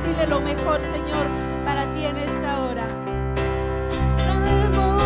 decirle lo mejor, Señor, para ti en esta hora. Lo mejor.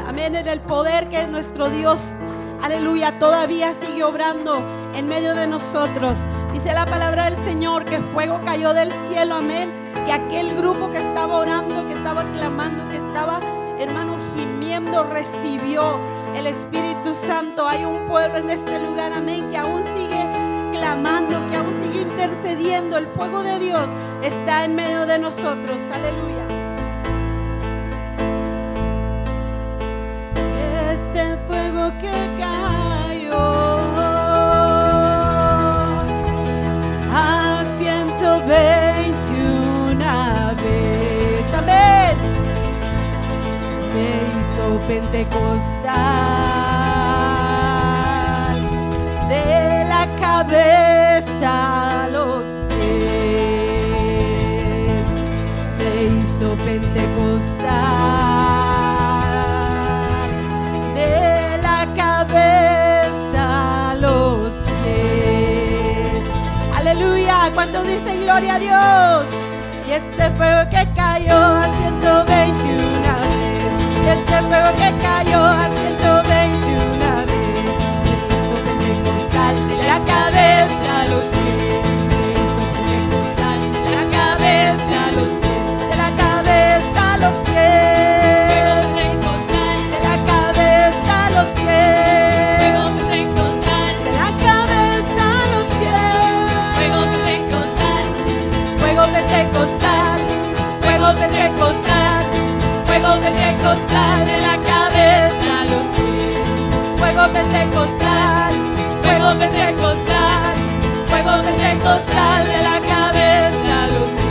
Amén, en el poder que nuestro Dios, aleluya, todavía sigue obrando en medio de nosotros. Dice la palabra del Señor que fuego cayó del cielo, amén. Que aquel grupo que estaba orando, que estaba clamando, que estaba, hermano, gimiendo, recibió el Espíritu Santo. Hay un pueblo en este lugar, amén, que aún sigue clamando, que aún sigue intercediendo. El fuego de Dios está en medio de nosotros. Aleluya. Este fuego que cayó a 121 veces, amén, me hizo pentecostal de la cabeza a los pies, me hizo pentecostal de la cabeza a los pies. Aleluya, ¿cuántos dicen gloria a Dios? Y este fuego que cayó a 121 veces, y este fuego que cayó a 121 veces, me hizo pentecostal de la cabeza a los pies, me hizo pentecostal de la cabeza a los pies, de la cabeza a los pies, de la cabeza a los pies, de la cabeza a los pies, fuego pentecostal, fuego pentecostal, fuego pentecostal, fuego pentecostal de la cabeza a los pies, fuego pentecostal, fuego pentecostal, fuego pentecostal de la cabeza a los pies.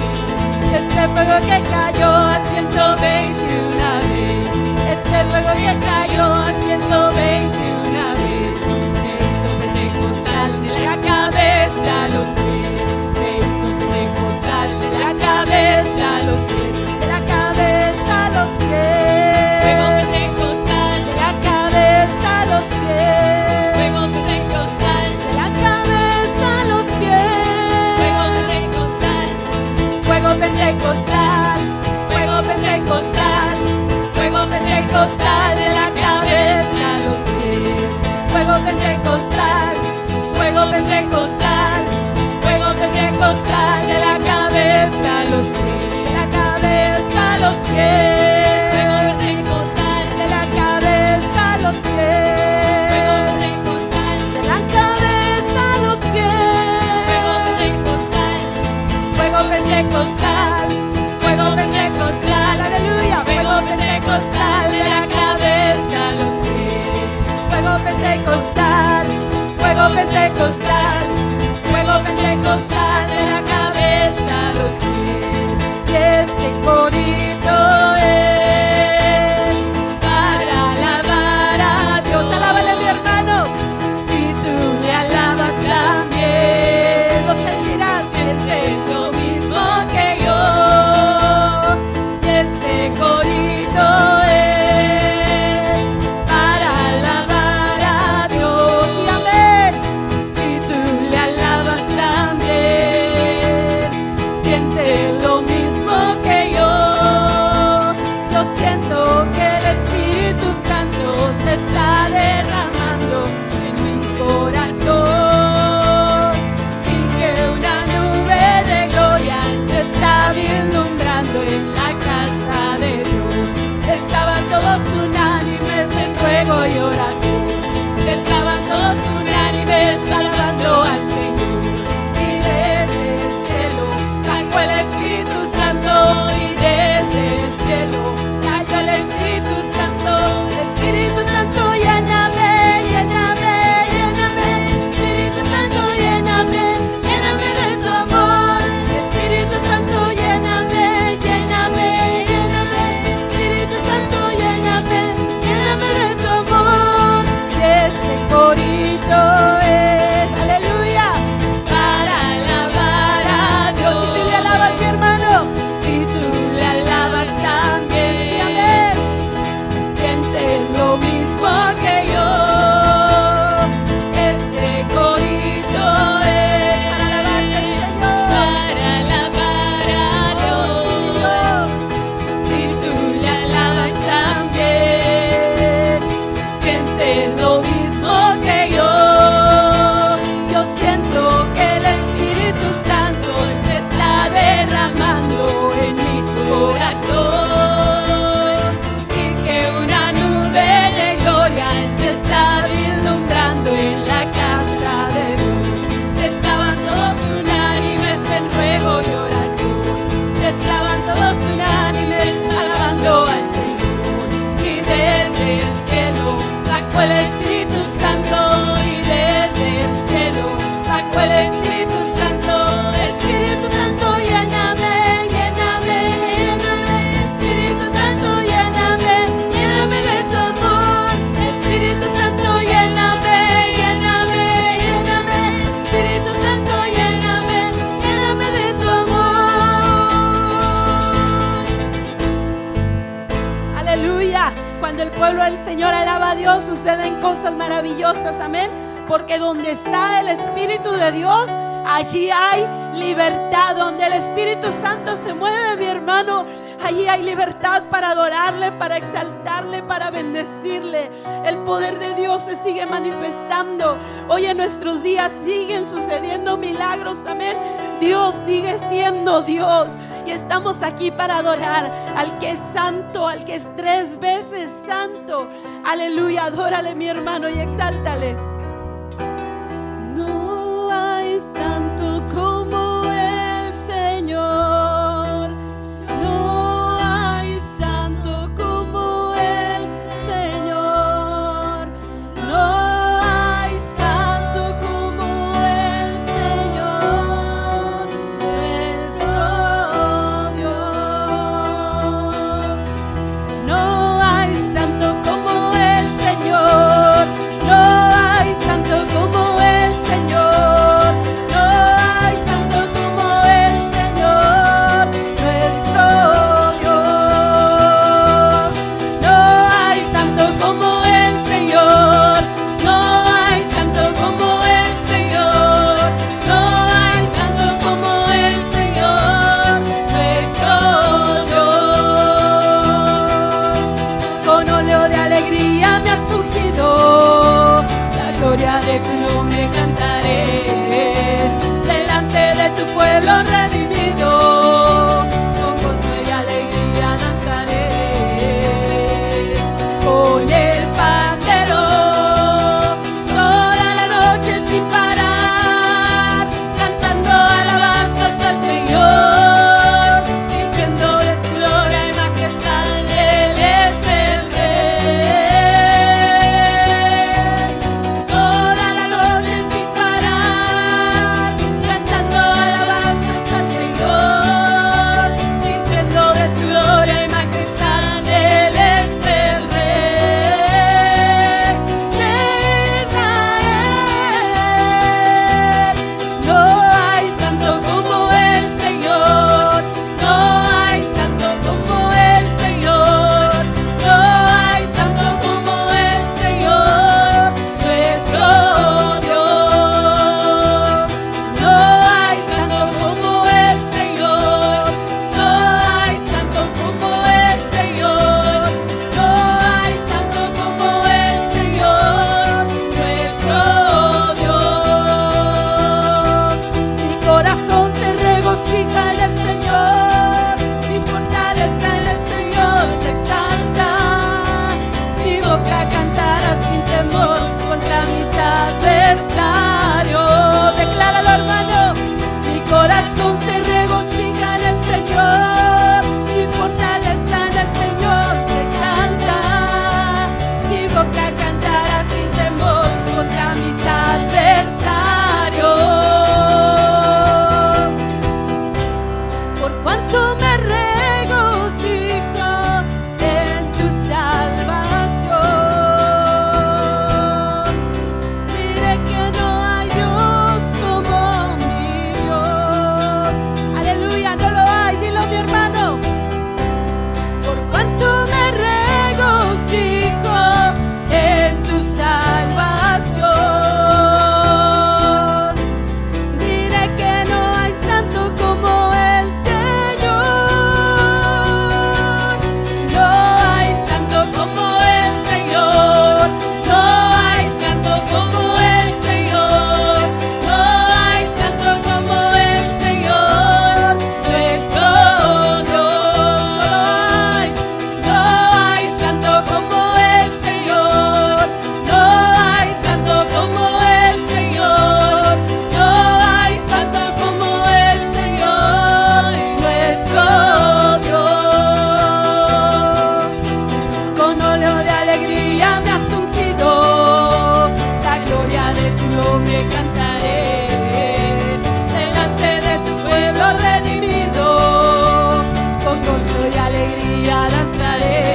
Este fuego que cayó a 121 veces, este fuego que cayó a 121 veces, me hizo pentecostal de la cabeza a los pies, me hizo pentecostal de la cabeza a los pies, de la cabeza a los pies, fuego pentecostal de la cabeza a los pies, fuego pentecostal de la cabeza a los pies, fuego pentecostal, fuego pentecostal, fuego pentecostal, fuego pentecostal de la cabeza a los pies, fuego pentecostal, fuego pentecostal, fuego pentecostal de la cabeza a los pies, de la cabeza a los pies, fuego pentecostal de la cabeza a los pies, fuego pentecostal de la cabeza a los pies, fuego pentecostal, fuego pentecostal, fuego pentecostal, aleluya, fuego pentecostal de la cabeza a los pies, fuego pentecostal, fuego pentecostal, fuego pentecostal de la cabeza a los pies. Y este corito es para alabar a Dios. Alábale, mi hermano. Si tú le alabas también, lo sentirás, sientes lo mismo que yo. Y este corito es para alabar a Dios. Y amén. Si tú porque donde está el Espíritu de Dios, allí hay libertad. Donde el Espíritu Santo se mueve, mi hermano, allí hay libertad para adorarle, para exaltarle, para bendecirle. El poder de Dios se sigue manifestando. Hoy en nuestros días siguen sucediendo milagros, amén. Dios sigue siendo Dios. Y estamos aquí para adorar al que es santo, al que es 3 veces santo. Aleluya, adórale, mi hermano, y exáltale. No hay santo como el Señor. No hay santo como el Señor. No hay santo como el Señor, nuestro Dios. No hay santo como el Señor. No hay santo como el Señor. No hay santo como el Señor, nuestro Dios. No hay santo como el Señor. No hay santo como el Señor. No hay santo como el Señor, nuestro Dios. Con óleo de alegría me has ungido, la gloria de tu nombre cantaré. Delante de tu pueblo redimido, con gozo y alegría danzaré. Con el pandero, toda la noche sin parar, cantando alabanzas al Señor, diciéndole su gloria y majestad, Él es el Rey. Toda la noche sin parar, cantando alabanzas al Señor, diciéndole su gloria y majestad, Él es el Rey de Israel. No hay santo como el Señor. No hay santo como el Señor. No hay santo como el Señor, nuestro Dios. No hay santo como el Señor. No hay santo como el Señor. No hay santo como el Señor, nuestro Dios. Mi corazón se regocija en el Señor, mi fortaleza en el Señor se exalta. Mi boca cantará sin temor contra mis adversarios. Decláralo, hermano. Mi corazón se regocija en el Señor, mi fortaleza en el Señor se exalta. Mi boca cantará sin temor contra mis adversarios. Por cuanto me regocijo en tu salvación, diré que no hay Dios como mi Dios. Aleluya, no lo hay, dilo, mi hermano. Por cuanto me regocijo en tu salvación, diré que no hay santo como el Señor. No hay santo como el Señor. No hay santo como el Señor. No hay santo como el Señor, nuestro Dios. No hay santo como el Señor. No hay santo como el Señor. No hay santo como el Señor, nuestro Dios. Con óleo de alegría me has ungido, la gloria de tu nombre cantaré. Delante de tu pueblo redimido, con gozo y alegría danzaré.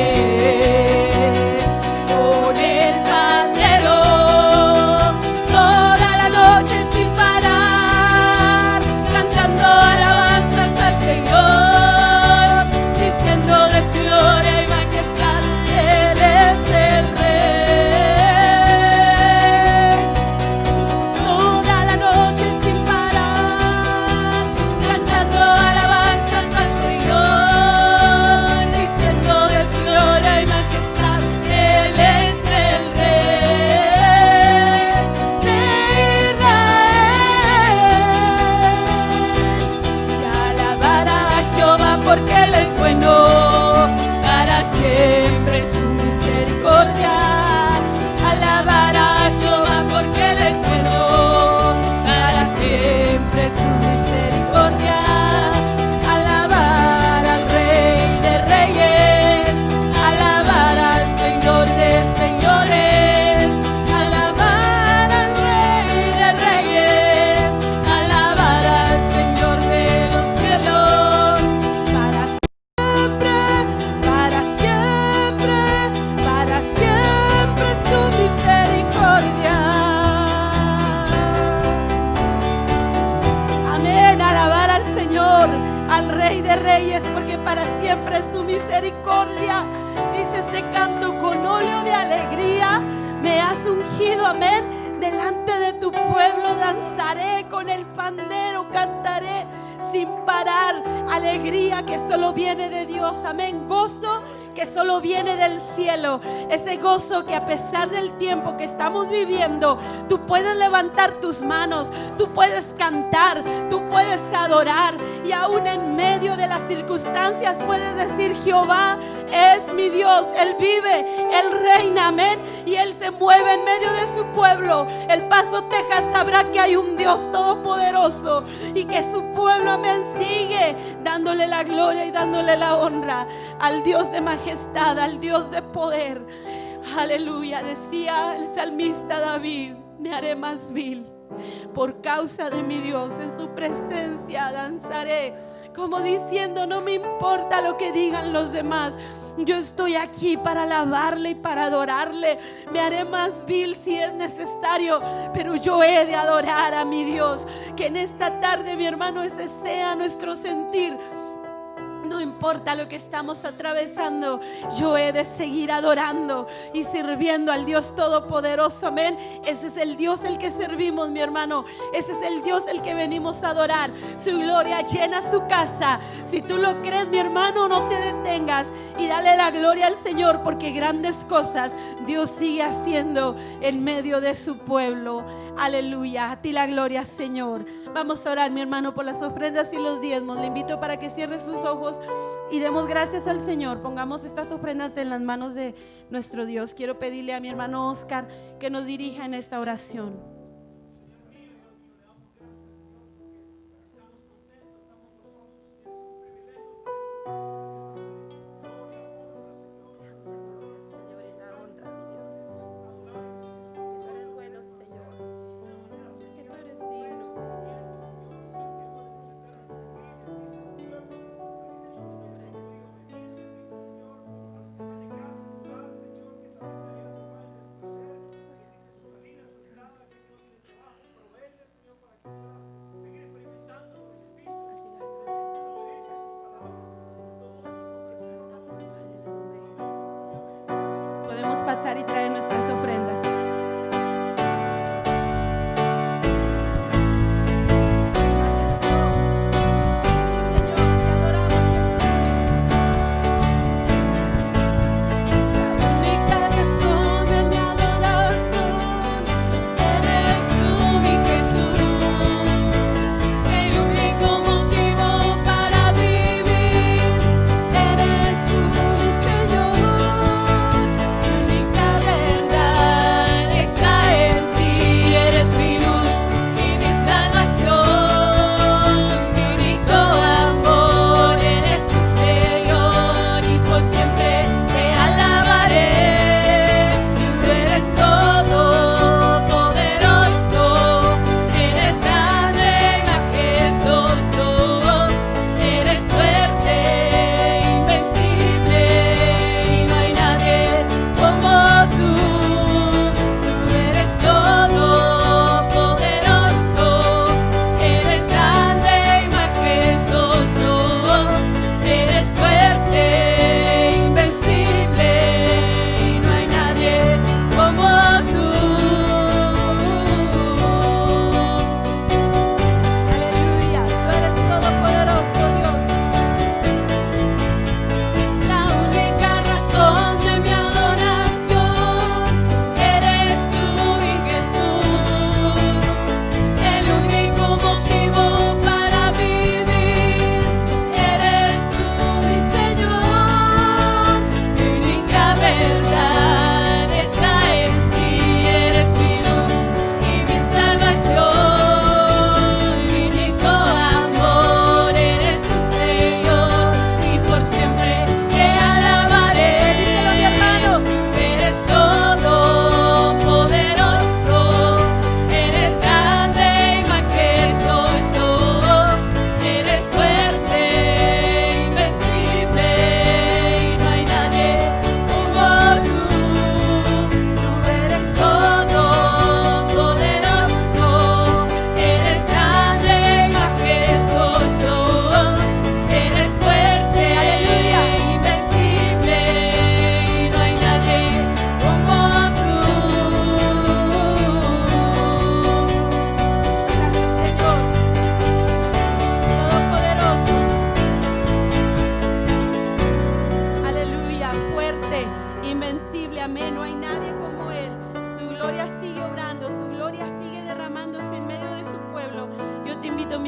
Con el pandero, toda la noche sin parar, cantando alabanzas al Señor, diciéndole su gloria y majestad, Él es el Rey. reyes, porque para siempre es su misericordia. Dice este canto: con óleo de alegría me has ungido, amén. Delante de tu pueblo danzaré, con el pandero cantaré sin parar. Alegría que solo viene de Dios, amén. Gozo que solo viene del cielo. Ese gozo que a pesar del tiempo que estamos viviendo, tú puedes levantar tus manos, tú puedes cantar, tú puedes adorar, y aún en medio de las circunstancias puedes decir: Jehová es mi Dios, Él vive, Él reina, amén. Y Él se mueve en medio de su pueblo. El Paso, Texas sabrá que hay un Dios todopoderoso y que su pueblo, amén, sigue dándole la gloria y dándole la honra al Dios de majestad, al Dios de poder. Aleluya. Decía el salmista David: me haré más vil por causa de mi Dios, en su presencia danzaré. Como diciendo: no me importa lo que digan los demás, yo estoy aquí para alabarle y para adorarle. Me haré más vil si es necesario, pero yo he de adorar a mi Dios. Que en esta tarde, mi hermano, ese sea nuestro sentir. No importa lo que estamos atravesando, yo he de seguir adorando y sirviendo al Dios todopoderoso, amén. Ese es el Dios el que servimos, mi hermano. Ese es el Dios el que venimos a adorar. Su gloria llena su casa. Si tú lo crees, mi hermano, no te detengas y dale la gloria al Señor, porque grandes cosas Dios sigue haciendo en medio de su pueblo. Aleluya. A ti la gloria, Señor. Vamos a orar, mi hermano, por las ofrendas y los diezmos. Le invito para que cierre sus ojos y demos gracias al Señor. Pongamos estas ofrendas en las manos de nuestro Dios. Quiero pedirle a mi hermano Oscar que nos dirija en esta oración.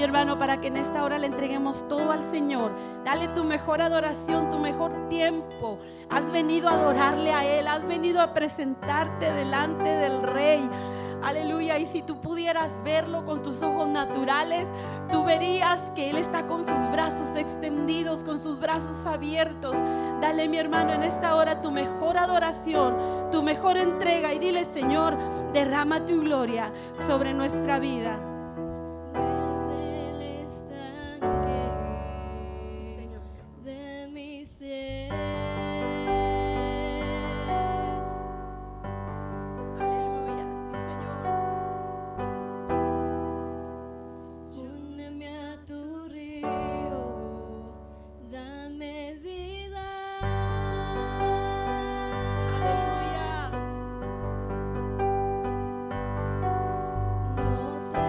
mi hermano, para que en esta hora le entreguemos todo al Señor. Dale tu mejor adoración, tu mejor tiempo. Has venido a adorarle a Él, has venido a presentarte delante del Rey. Aleluya. Y si tú pudieras verlo con tus ojos naturales, tú verías que Él está con sus brazos extendidos, con sus brazos abiertos. Dale, mi hermano, en esta hora tu mejor adoración, tu mejor entrega, y dile: Señor, derrama tu gloria sobre nuestra vida. Del estanque de mi ser. Aleluya, sí, Señor. Úneme a tu río, dame vida. Aleluya. No sé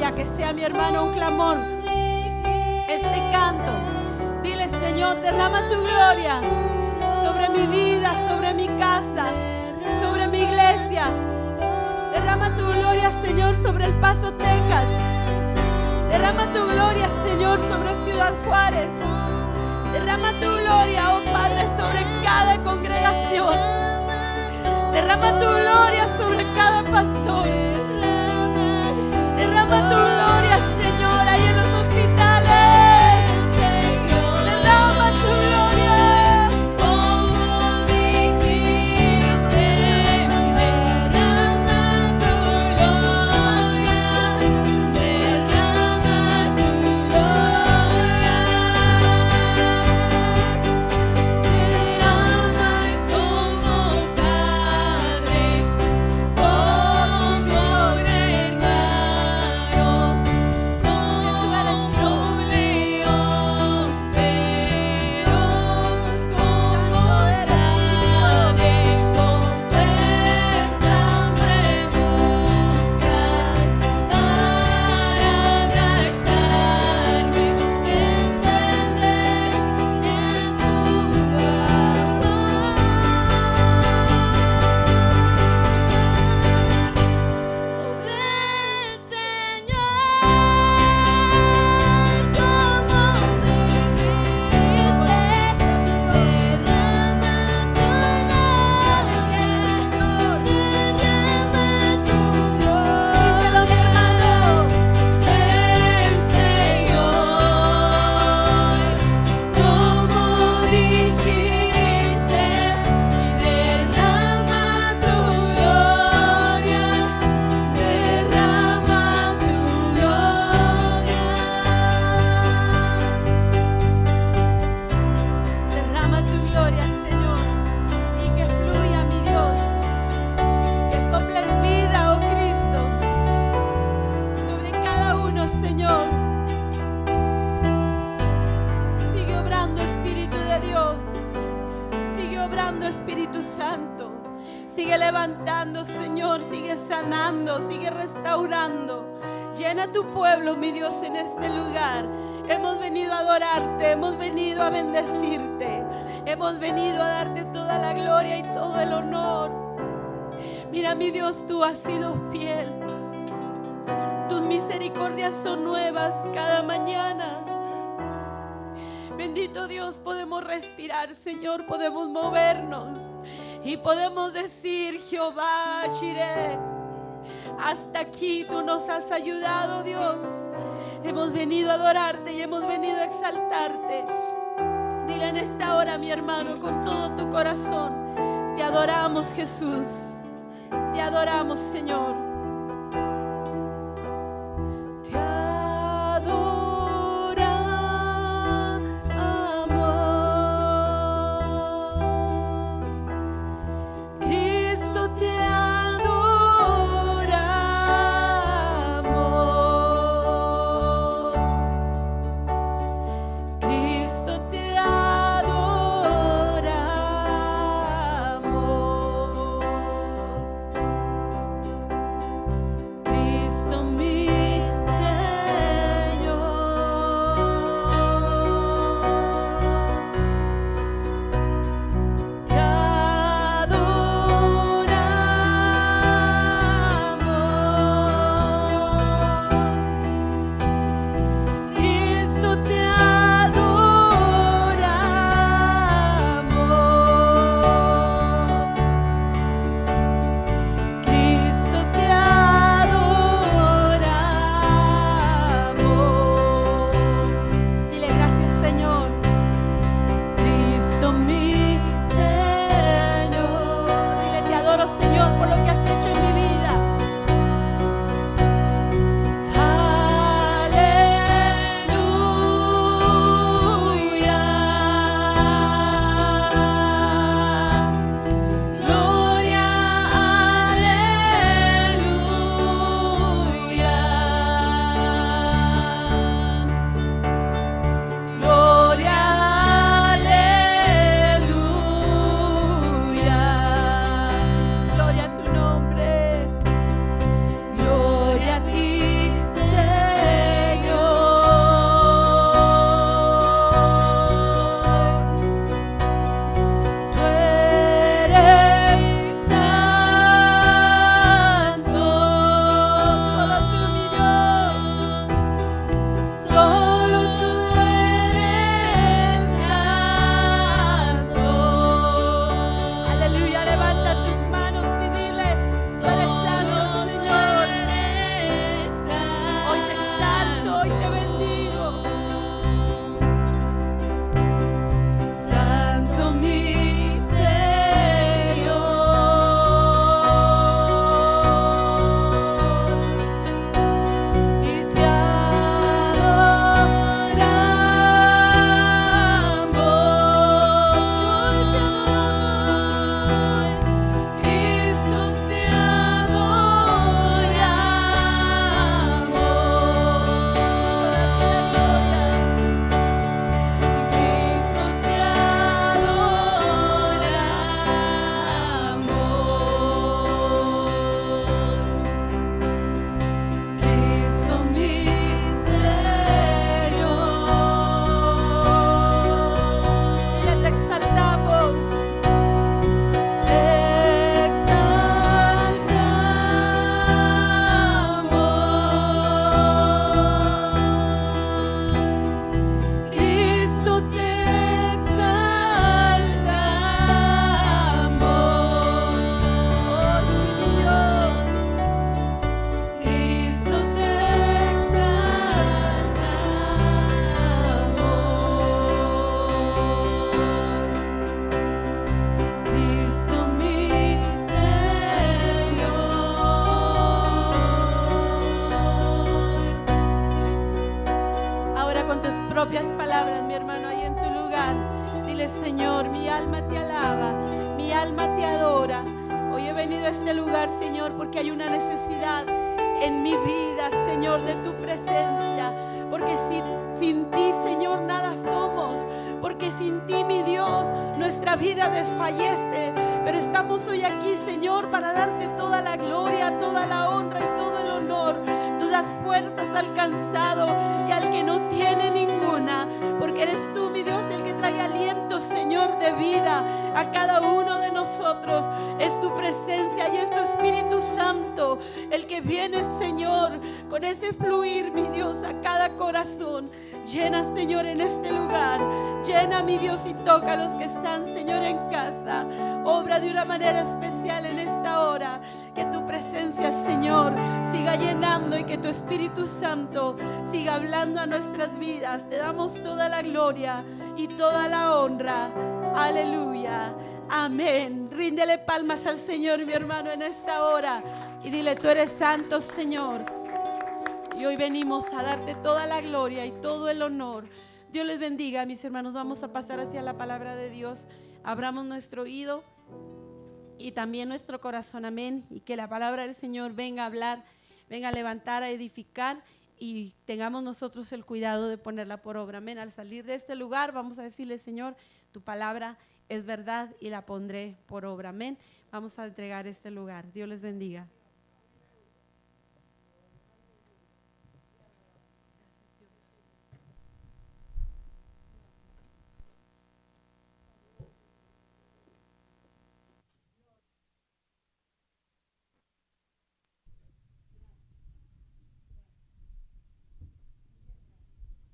Aleluya, que sea mi hermano un clamor. Este canto, dile: Señor, derrama tu gloria sobre mi vida, sobre mi casa, sobre mi iglesia. Derrama tu gloria, Señor, sobre El Paso, Texas. Derrama tu gloria, Señor, sobre Ciudad Juárez. Derrama tu gloria, oh Padre, sobre cada congregación. Derrama tu gloria sobre cada pastor. Derrama tu gloria, Señor, ahí en los hospitales. Derrama tu gloria. Como dijiste, derrama tu gloria, derrama tu gloria. Te amas como Padre, como hermano, como león feroz, como nadie con fuerza me buscas para abrazarme, envuelves en tu amor. Ven, Señor, como dijiste, derrama tu gloria, derrama tu Díselo, mi hermano. Ven, Señor, como dijiste, derrama tu gloria, derrama tu gloria. Derrama tu gloria, Señor, y que fluya, mi Dios, que soples vida, oh Cristo, sobre cada uno, Señor. Sigue obrando, Espíritu de Dios. Sigue obrando, Espíritu Santo. Sigue levantando, Señor. Sigue sanando, sigue restaurando. Llena tu pueblo, mi Dios, en este lugar. Hemos venido a adorarte, hemos venido a bendecirte, hemos venido a darte toda la gloria y todo el honor. Mira, mi Dios, tú has sido fiel. Tus misericordias son nuevas cada mañana. Bendito Dios, podemos respirar, Señor, podemos movernos y podemos decir: Jehová Jireh, hasta aquí tú nos has ayudado, Dios. Hemos venido a adorarte y hemos venido a exaltarte. Dile en esta hora, mi hermano, con todo tu corazón: te adoramos, Jesús. Te adoramos, Señor. Te adoramos. Cristo, te adoramos. Cristo, te adoramos. propias palabras, mi hermano, ahí en tu lugar. Dile: Señor, mi alma te alaba, mi alma te adora. Hoy he venido a este lugar, Señor, porque hay una necesidad en mi vida, Señor, de tu presencia. Porque sin ti, Señor, nada somos. Porque sin ti, mi Dios, nuestra vida desfallece. Pero estamos hoy aquí, Señor, para darte toda la gloria, toda la honra y todo el honor. Tú das fuerzas al cansado y al que no tiene ninguna. Porque eres tú, mi Dios, el que trae aliento, Señor, de vida a cada uno de nosotros. Es tu presencia y es tu Espíritu Santo el que viene, Señor, con ese fluir, mi Dios, a cada corazón. Llena, Señor, en este lugar. Llena, mi Dios, y toca a los que están, Señor, en casa. Obra de una manera especial en esta hora. Que tu presencia, Señor, siga llenando y que tu Espíritu Santo siga hablando a nuestras vidas. Te damos toda la gloria y toda la honra. Aleluya. Amén. Ríndele palmas al Señor, mi hermano, en esta hora. Y dile: tú eres santo, Señor. Y hoy venimos a darte toda la gloria y todo el honor. Dios les bendiga, mis hermanos. Vamos a pasar hacia la palabra de Dios. Abramos nuestro oído y también nuestro corazón. Amén. Y que la palabra del Señor venga a hablar, venga a levantar, a edificar. Y tengamos nosotros el cuidado de ponerla por obra. Amén. Al salir de este lugar vamos a decirle: Señor, tu palabra es verdad y la pondré por obra. Amén. Vamos a entregar este lugar. Dios les bendiga.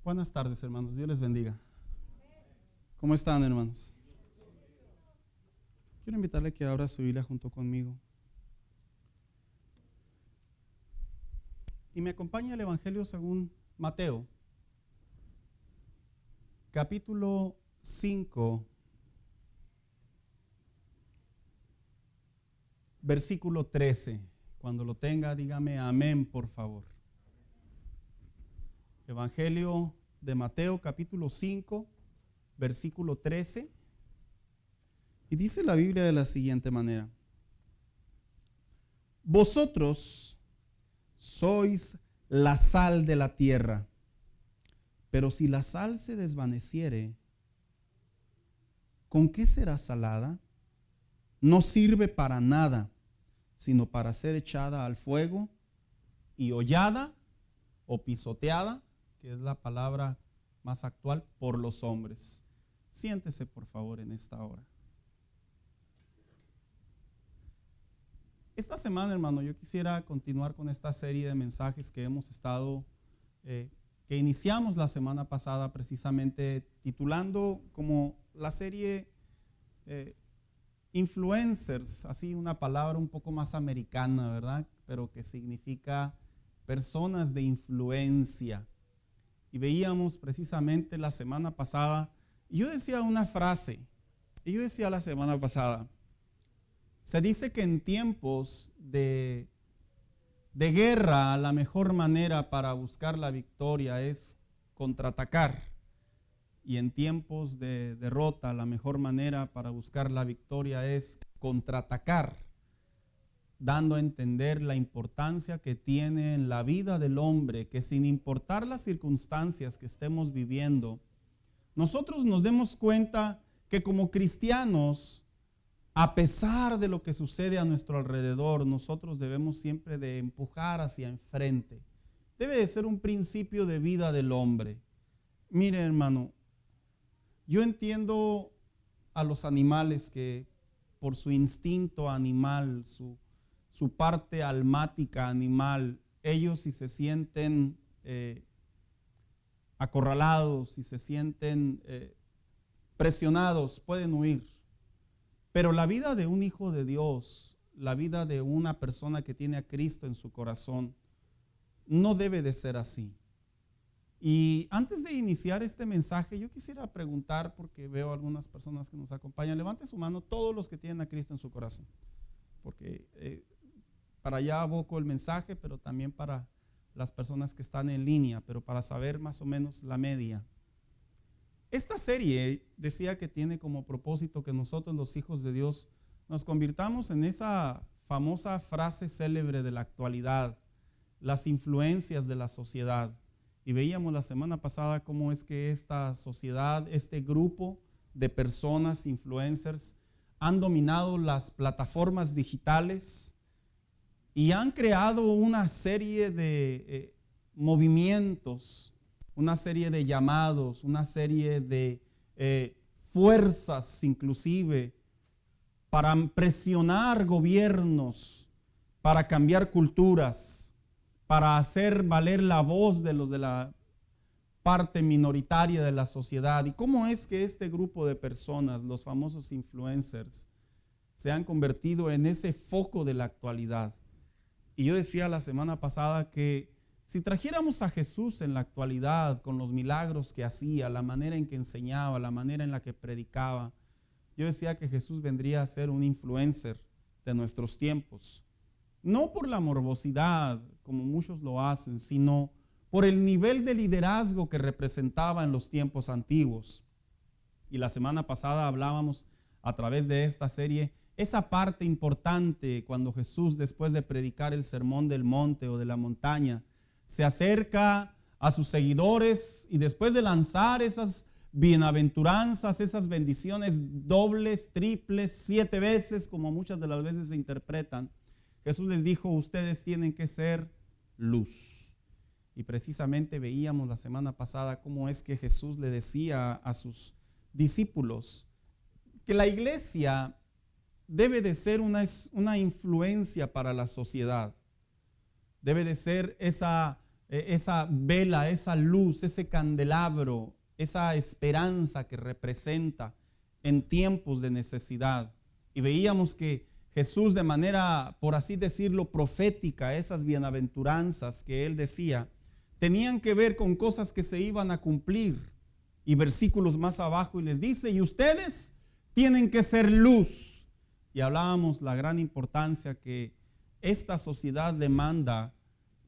Buenas tardes, hermanos. Dios les bendiga. ¿Cómo están, hermanos? Quiero invitarle a que abra su Biblia junto conmigo y me acompañe al Evangelio según Mateo, capítulo 5, versículo 13. Cuando lo tenga, dígame amén, por favor. Evangelio de Mateo, capítulo 5, versículo 13. Y dice la Biblia de la siguiente manera: vosotros sois la sal de la tierra, pero si la sal se desvaneciere, ¿con qué será salada? No sirve para nada, sino para ser echada al fuego y hollada o pisoteada, que es la palabra más actual, por los hombres. Siéntese, por favor, en esta hora. Esta semana, hermano, yo quisiera continuar con esta serie de mensajes que hemos estado, que iniciamos la semana pasada, precisamente titulando como la serie Influencers, así una palabra un poco más americana, ¿verdad? Pero que significa personas de influencia. Y veíamos precisamente la semana pasada, y yo decía una frase, y yo decía la semana pasada: se dice que en tiempos de guerra la mejor manera para buscar la victoria es contraatacar, y en tiempos de derrota la mejor manera para buscar la victoria es contraatacar, dando a entender la importancia que tiene en la vida del hombre, que sin importar las circunstancias que estemos viviendo, nosotros nos demos cuenta que como cristianos, a pesar de lo que sucede a nuestro alrededor, nosotros debemos siempre de empujar hacia enfrente. Debe de ser un principio de vida del hombre. Mire, hermano, yo entiendo a los animales que por su instinto animal, su parte almática animal, ellos si se sienten acorralados, si se sienten presionados, pueden huir. Pero la vida de un hijo de Dios, la vida de una persona que tiene a Cristo en su corazón, no debe de ser así. Y antes de iniciar este mensaje, yo quisiera preguntar, porque veo algunas personas que nos acompañan, levante su mano todos los que tienen a Cristo en su corazón, porque para allá aboco el mensaje, pero también para las personas que están en línea, pero para saber más o menos la media. Esta serie decía que tiene como propósito que nosotros los hijos de Dios nos convirtamos en esa famosa frase célebre de la actualidad, las influencias de la sociedad. Y veíamos la semana pasada cómo es que esta sociedad, este grupo de personas, influencers, han dominado las plataformas digitales y han creado una serie de movimientos, una serie de llamados, una serie de fuerzas inclusive para presionar gobiernos, para cambiar culturas, para hacer valer la voz de los de la parte minoritaria de la sociedad. ¿Y cómo es que este grupo de personas, los famosos influencers, se han convertido en ese foco de la actualidad? Y yo decía la semana pasada que si trajéramos a Jesús en la actualidad con los milagros que hacía, la manera en que enseñaba, la manera en la que predicaba, yo decía que Jesús vendría a ser un influencer de nuestros tiempos. No por la morbosidad, como muchos lo hacen, sino por el nivel de liderazgo que representaba en los tiempos antiguos. Y la semana pasada hablábamos a través de esta serie esa parte importante cuando Jesús, después de predicar el sermón del monte o de la montaña, se acerca a sus seguidores y después de lanzar esas bienaventuranzas, esas bendiciones dobles, triples, 7 veces, como muchas de las veces se interpretan, Jesús les dijo: ustedes tienen que ser luz. Y precisamente veíamos la semana pasada cómo es que Jesús le decía a sus discípulos que la iglesia debe de ser una influencia para la sociedad. Debe de ser esa vela, esa luz, ese candelabro, esa esperanza que representa en tiempos de necesidad. Y veíamos que Jesús, de manera, por así decirlo, profética, esas bienaventuranzas que él decía, tenían que ver con cosas que se iban a cumplir. Y versículos más abajo, y les dice: y ustedes tienen que ser luz. Y hablábamos la gran importancia que esta sociedad demanda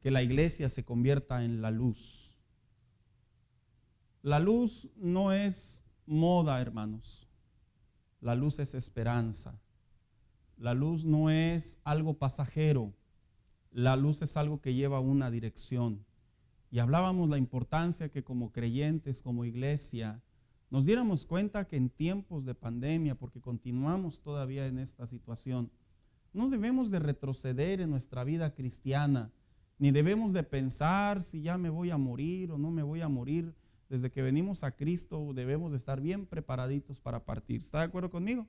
que la iglesia se convierta en la luz. La luz no es moda, hermanos. La luz es esperanza. La luz no es algo pasajero. La luz es algo que lleva una dirección. Y hablábamos la importancia que como creyentes, como iglesia, nos diéramos cuenta que en tiempos de pandemia, porque continuamos todavía en esta situación, no debemos de retroceder en nuestra vida cristiana, ni debemos de pensar si ya me voy a morir o no me voy a morir. Desde que venimos a Cristo debemos de estar bien preparaditos para partir. ¿Está de acuerdo conmigo?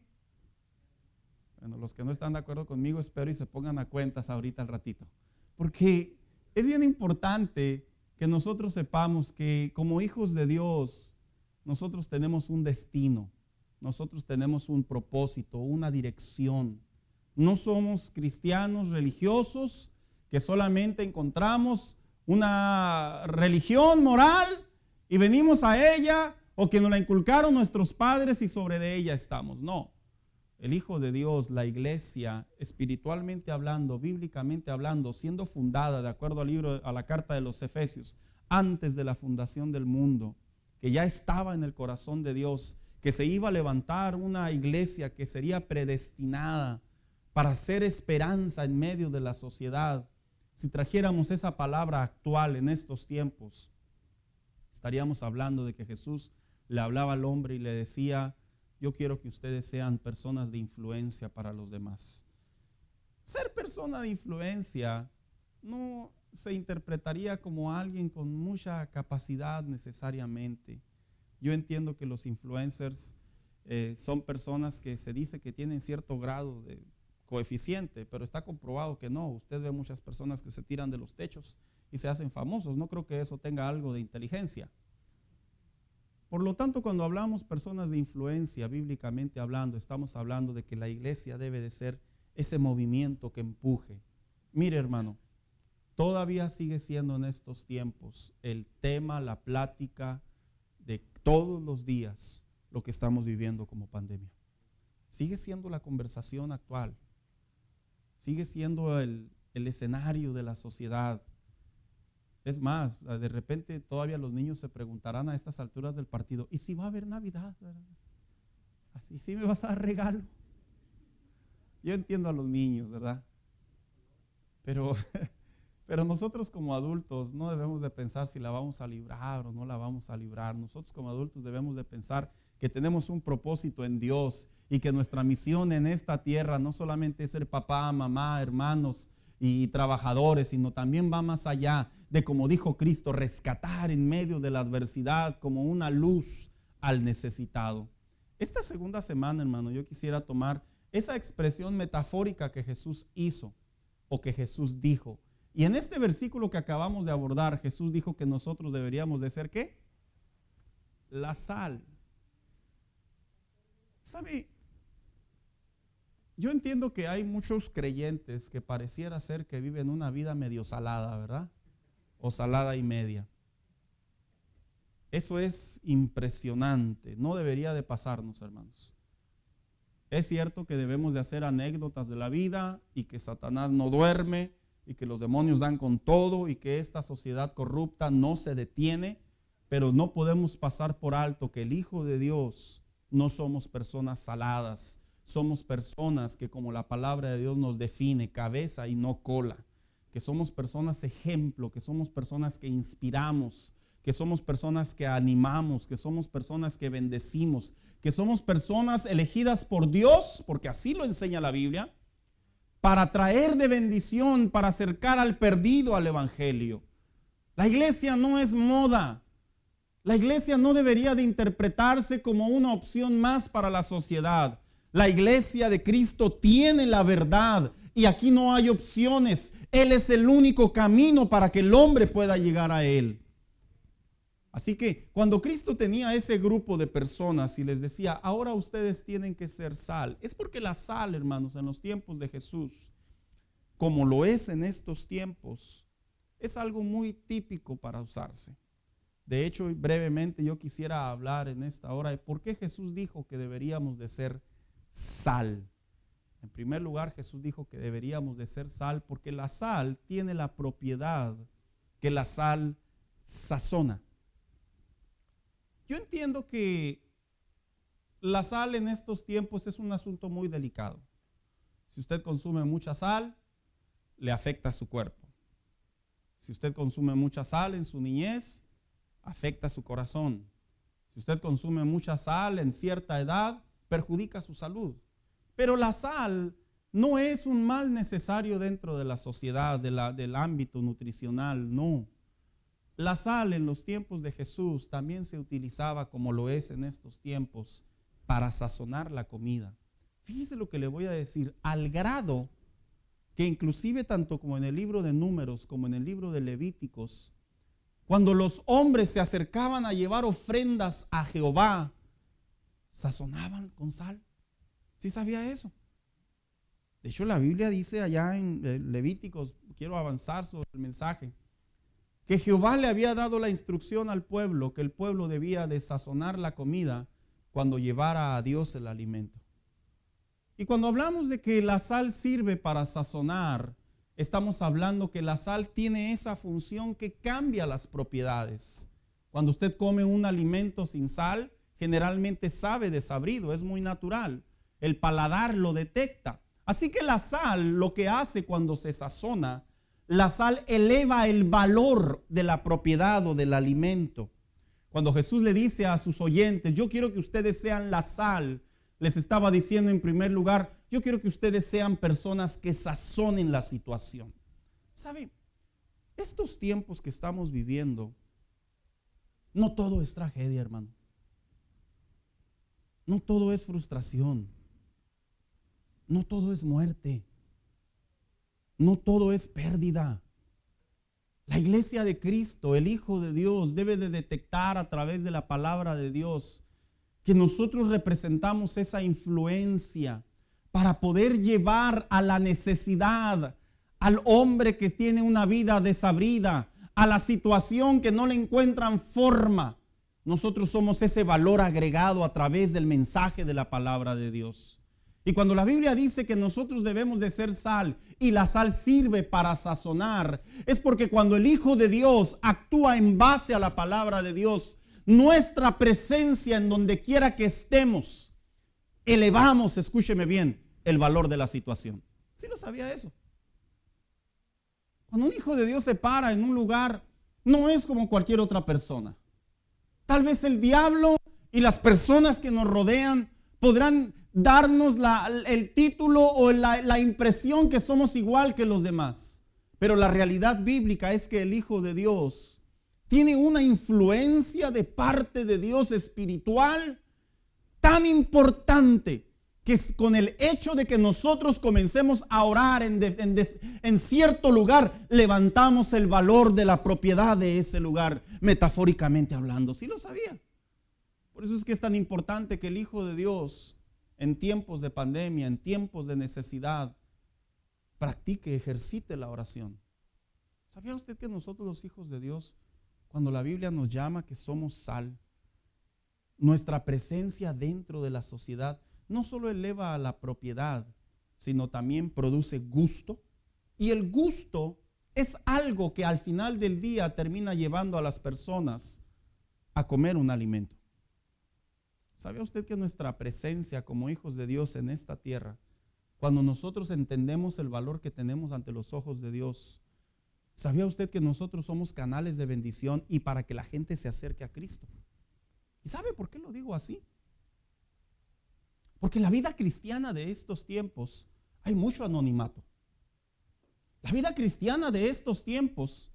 Bueno, los que no están de acuerdo conmigo, espero y se pongan a cuentas ahorita al ratito. Porque es bien importante que nosotros sepamos que como hijos de Dios, nosotros tenemos un destino, nosotros tenemos un propósito, una dirección. No somos cristianos religiosos que solamente encontramos una religión moral y venimos a ella, o que nos la inculcaron nuestros padres y sobre de ella estamos. No, el Hijo de Dios, la iglesia, espiritualmente hablando, bíblicamente hablando, siendo fundada de acuerdo al libro, a la carta de los Efesios, antes de la fundación del mundo, que ya estaba en el corazón de Dios, que se iba a levantar una iglesia que sería predestinada para ser esperanza en medio de la sociedad. Si trajéramos esa palabra actual en estos tiempos, estaríamos hablando de que Jesús le hablaba al hombre y le decía: yo quiero que ustedes sean personas de influencia para los demás. Ser persona de influencia no se interpretaría como alguien con mucha capacidad necesariamente. Yo entiendo que los influencers son personas que se dice que tienen cierto grado de coeficiente, pero está comprobado que no. Usted ve muchas personas que se tiran de los techos y se hacen famosos. No creo que eso tenga algo de inteligencia. Por lo tanto, cuando hablamos personas de influencia, bíblicamente hablando, estamos hablando de que la iglesia debe de ser ese movimiento que empuje. Mire, hermano, todavía sigue siendo en estos tiempos el tema, la plática de todos los días lo que estamos viviendo como pandemia. Sigue siendo la conversación actual. Sigue siendo el escenario de la sociedad. Es más, de repente todavía los niños se preguntarán a estas alturas del partido, ¿y si va a haber Navidad? Así, ¿sí me vas a dar regalo? Yo entiendo a los niños, ¿verdad? Pero nosotros como adultos no debemos de pensar si la vamos a librar o no la vamos a librar. Nosotros como adultos debemos de pensar que tenemos un propósito en Dios y que nuestra misión en esta tierra no solamente es ser papá, mamá, hermanos y trabajadores, sino también va más allá de, como dijo Cristo, rescatar en medio de la adversidad como una luz al necesitado. Esta segunda semana, hermano, yo quisiera tomar esa expresión metafórica que Jesús hizo o que Jesús dijo. Y en este versículo que acabamos de abordar, Jesús dijo que nosotros deberíamos de ser ¿qué? La sal. ¿Sabe? Yo entiendo que hay muchos creyentes que pareciera ser que viven una vida medio salada, ¿verdad? O salada y media. Eso es impresionante. No debería de pasarnos, hermanos. Es cierto que debemos de hacer anécdotas de la vida y que Satanás no duerme y que los demonios dan con todo y que esta sociedad corrupta no se detiene, pero no podemos pasar por alto que el Hijo de Dios no somos personas saladas, somos personas que, como la palabra de Dios nos define, cabeza y no cola, que somos personas ejemplo, que somos personas que inspiramos, que somos personas que animamos, que somos personas que bendecimos, que somos personas elegidas por Dios, porque así lo enseña la Biblia, para traer de bendición, para acercar al perdido al evangelio. La iglesia no es moda. La iglesia no debería de interpretarse como una opción más para la sociedad. La iglesia de Cristo tiene la verdad y aquí no hay opciones. Él es el único camino para que el hombre pueda llegar a Él. Así que cuando Cristo tenía ese grupo de personas y les decía, ahora ustedes tienen que ser sal, es porque la sal, hermanos, en los tiempos de Jesús, como lo es en estos tiempos, es algo muy típico para usarse. De hecho, brevemente yo quisiera hablar en esta hora de por qué Jesús dijo que deberíamos de ser sal. En primer lugar, Jesús dijo que deberíamos de ser sal porque la sal tiene la propiedad que la sal sazona. Yo entiendo que la sal en estos tiempos es un asunto muy delicado. Si usted consume mucha sal, le afecta a su cuerpo. Si usted consume mucha sal en su niñez, afecta a su corazón. Si usted consume mucha sal en cierta edad, perjudica su salud. Pero la sal no es un mal necesario dentro de la sociedad, del ámbito nutricional, no. La sal en los tiempos de Jesús también se utilizaba, como lo es en estos tiempos, para sazonar la comida. Fíjese lo que le voy a decir, al grado que inclusive tanto como en el libro de Números como en el libro de Levíticos, cuando los hombres se acercaban a llevar ofrendas a Jehová, sazonaban con sal. ¿Sí sabía eso? De hecho, la Biblia dice allá en Levíticos, quiero avanzar sobre el mensaje, que Jehová le había dado la instrucción al pueblo, que el pueblo debía de sazonar la comida cuando llevara a Dios el alimento. Y cuando hablamos de que la sal sirve para sazonar, estamos hablando que la sal tiene esa función que cambia las propiedades. Cuando usted come un alimento sin sal, generalmente sabe desabrido, es muy natural. El paladar lo detecta. Así que la sal lo que hace cuando se sazona, la sal eleva el valor de la propiedad o del alimento. Cuando Jesús le dice a sus oyentes, yo quiero que ustedes sean la sal, les estaba diciendo en primer lugar, yo quiero que ustedes sean personas que sazonen la situación. ¿Sabe? Estos tiempos que estamos viviendo, no todo es tragedia, hermano. No todo es frustración. No todo es muerte. No todo es pérdida. La iglesia de Cristo, el Hijo de Dios, debe de detectar a través de la palabra de Dios que nosotros representamos esa influencia para poder llevar a la necesidad, al hombre que tiene una vida desabrida, a la situación que no le encuentran forma. Nosotros somos ese valor agregado a través del mensaje de la palabra de Dios. Y cuando la Biblia dice que nosotros debemos de ser sal y la sal sirve para sazonar, es porque cuando el Hijo de Dios actúa en base a la palabra de Dios, nuestra presencia en donde quiera que estemos, elevamos, escúcheme bien, el valor de la situación. ¿Sí lo sabía eso? Cuando un hijo de Dios se para en un lugar, no es como cualquier otra persona. Tal vez el diablo y las personas que nos rodean podrán darnos el título o la impresión que somos igual que los demás. Pero la realidad bíblica es que el Hijo de Dios tiene una influencia de parte de Dios espiritual tan importante que con el hecho de que nosotros comencemos a orar en cierto lugar, levantamos el valor de la propiedad de ese lugar, metafóricamente hablando. ¿Sí lo sabía? Por eso es que es tan importante que el Hijo de Dios, en tiempos de pandemia, en tiempos de necesidad, practique, ejercite la oración. ¿Sabía usted que nosotros los hijos de Dios, cuando la Biblia nos llama que somos sal, nuestra presencia dentro de la sociedad no solo eleva a la propiedad, sino también produce gusto? Y el gusto es algo que al final del día termina llevando a las personas a comer un alimento. ¿Sabía usted que nuestra presencia como hijos de Dios en esta tierra, cuando nosotros entendemos el valor que tenemos ante los ojos de Dios, ¿sabía usted que nosotros somos canales de bendición y para que la gente se acerque a Cristo? ¿Y sabe por qué lo digo así? Porque en la vida cristiana de estos tiempos hay mucho anonimato. La vida cristiana de estos tiempos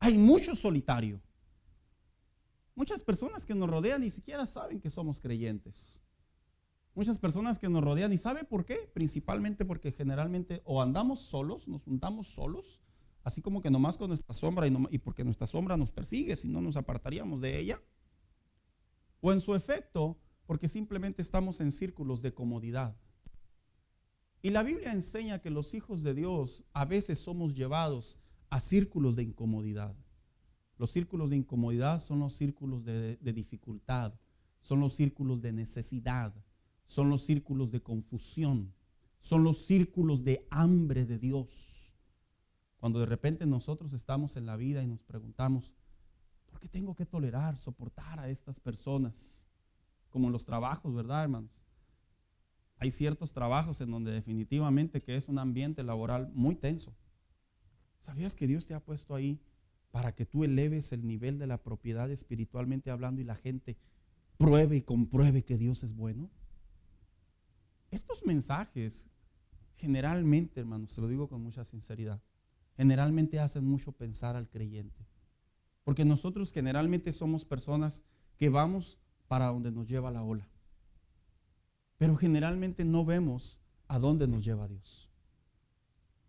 hay mucho solitario. Muchas personas que nos rodean ni siquiera saben que somos creyentes. Muchas personas que nos rodean, ¿y sabe por qué? Principalmente porque generalmente o andamos solos, nos juntamos solos, así como que nomás con nuestra sombra y porque nuestra sombra nos persigue, si no nos apartaríamos de ella. O en su efecto, porque simplemente estamos en círculos de comodidad. Y la Biblia enseña que los hijos de Dios a veces somos llevados a círculos de incomodidad. Los círculos de incomodidad son los círculos de dificultad, son los círculos de necesidad, son los círculos de confusión, son los círculos de hambre de Dios. Cuando de repente nosotros estamos en la vida y nos preguntamos, ¿por qué tengo que tolerar, soportar a estas personas? Como en los trabajos, ¿verdad, hermanos? Hay ciertos trabajos en donde definitivamente que es un ambiente laboral muy tenso. ¿Sabías que Dios te ha puesto ahí para que tú eleves el nivel de la propiedad espiritualmente hablando y la gente pruebe y compruebe que Dios es bueno? Estos mensajes generalmente, hermanos, se lo digo con mucha sinceridad, generalmente hacen mucho pensar al creyente. Porque nosotros generalmente somos personas que vamos para donde nos lleva la ola. Pero generalmente no vemos a dónde nos lleva Dios.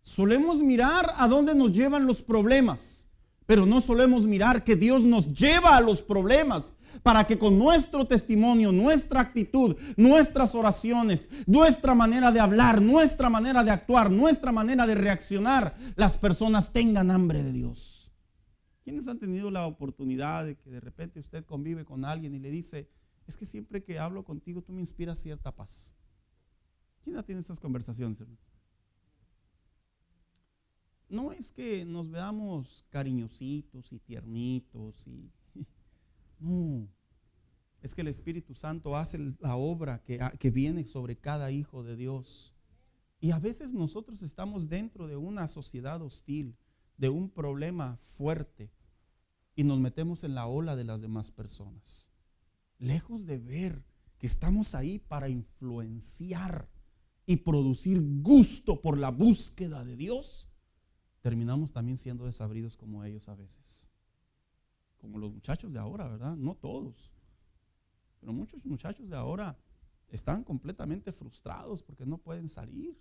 Solemos mirar a dónde nos llevan los problemas, pero no solemos mirar que Dios nos lleva a los problemas para que con nuestro testimonio, nuestra actitud, nuestras oraciones, nuestra manera de hablar, nuestra manera de actuar, nuestra manera de reaccionar, las personas tengan hambre de Dios. ¿Quiénes han tenido la oportunidad de que de repente usted convive con alguien y le dice, es que siempre que hablo contigo tú me inspiras cierta paz? ¿Quién ha tenido esas conversaciones, hermanos? No es que nos veamos cariñositos y tiernitos no, es que el Espíritu Santo hace la obra que viene sobre cada hijo de Dios. Y a veces nosotros estamos dentro de una sociedad hostil, de un problema fuerte, y nos metemos en la ola de las demás personas. Lejos de ver que estamos ahí para influenciar y producir gusto por la búsqueda de Dios, terminamos también siendo desabridos como ellos a veces. Como los muchachos de ahora, ¿verdad? No todos, pero muchos muchachos de ahora están completamente frustrados porque no pueden salir.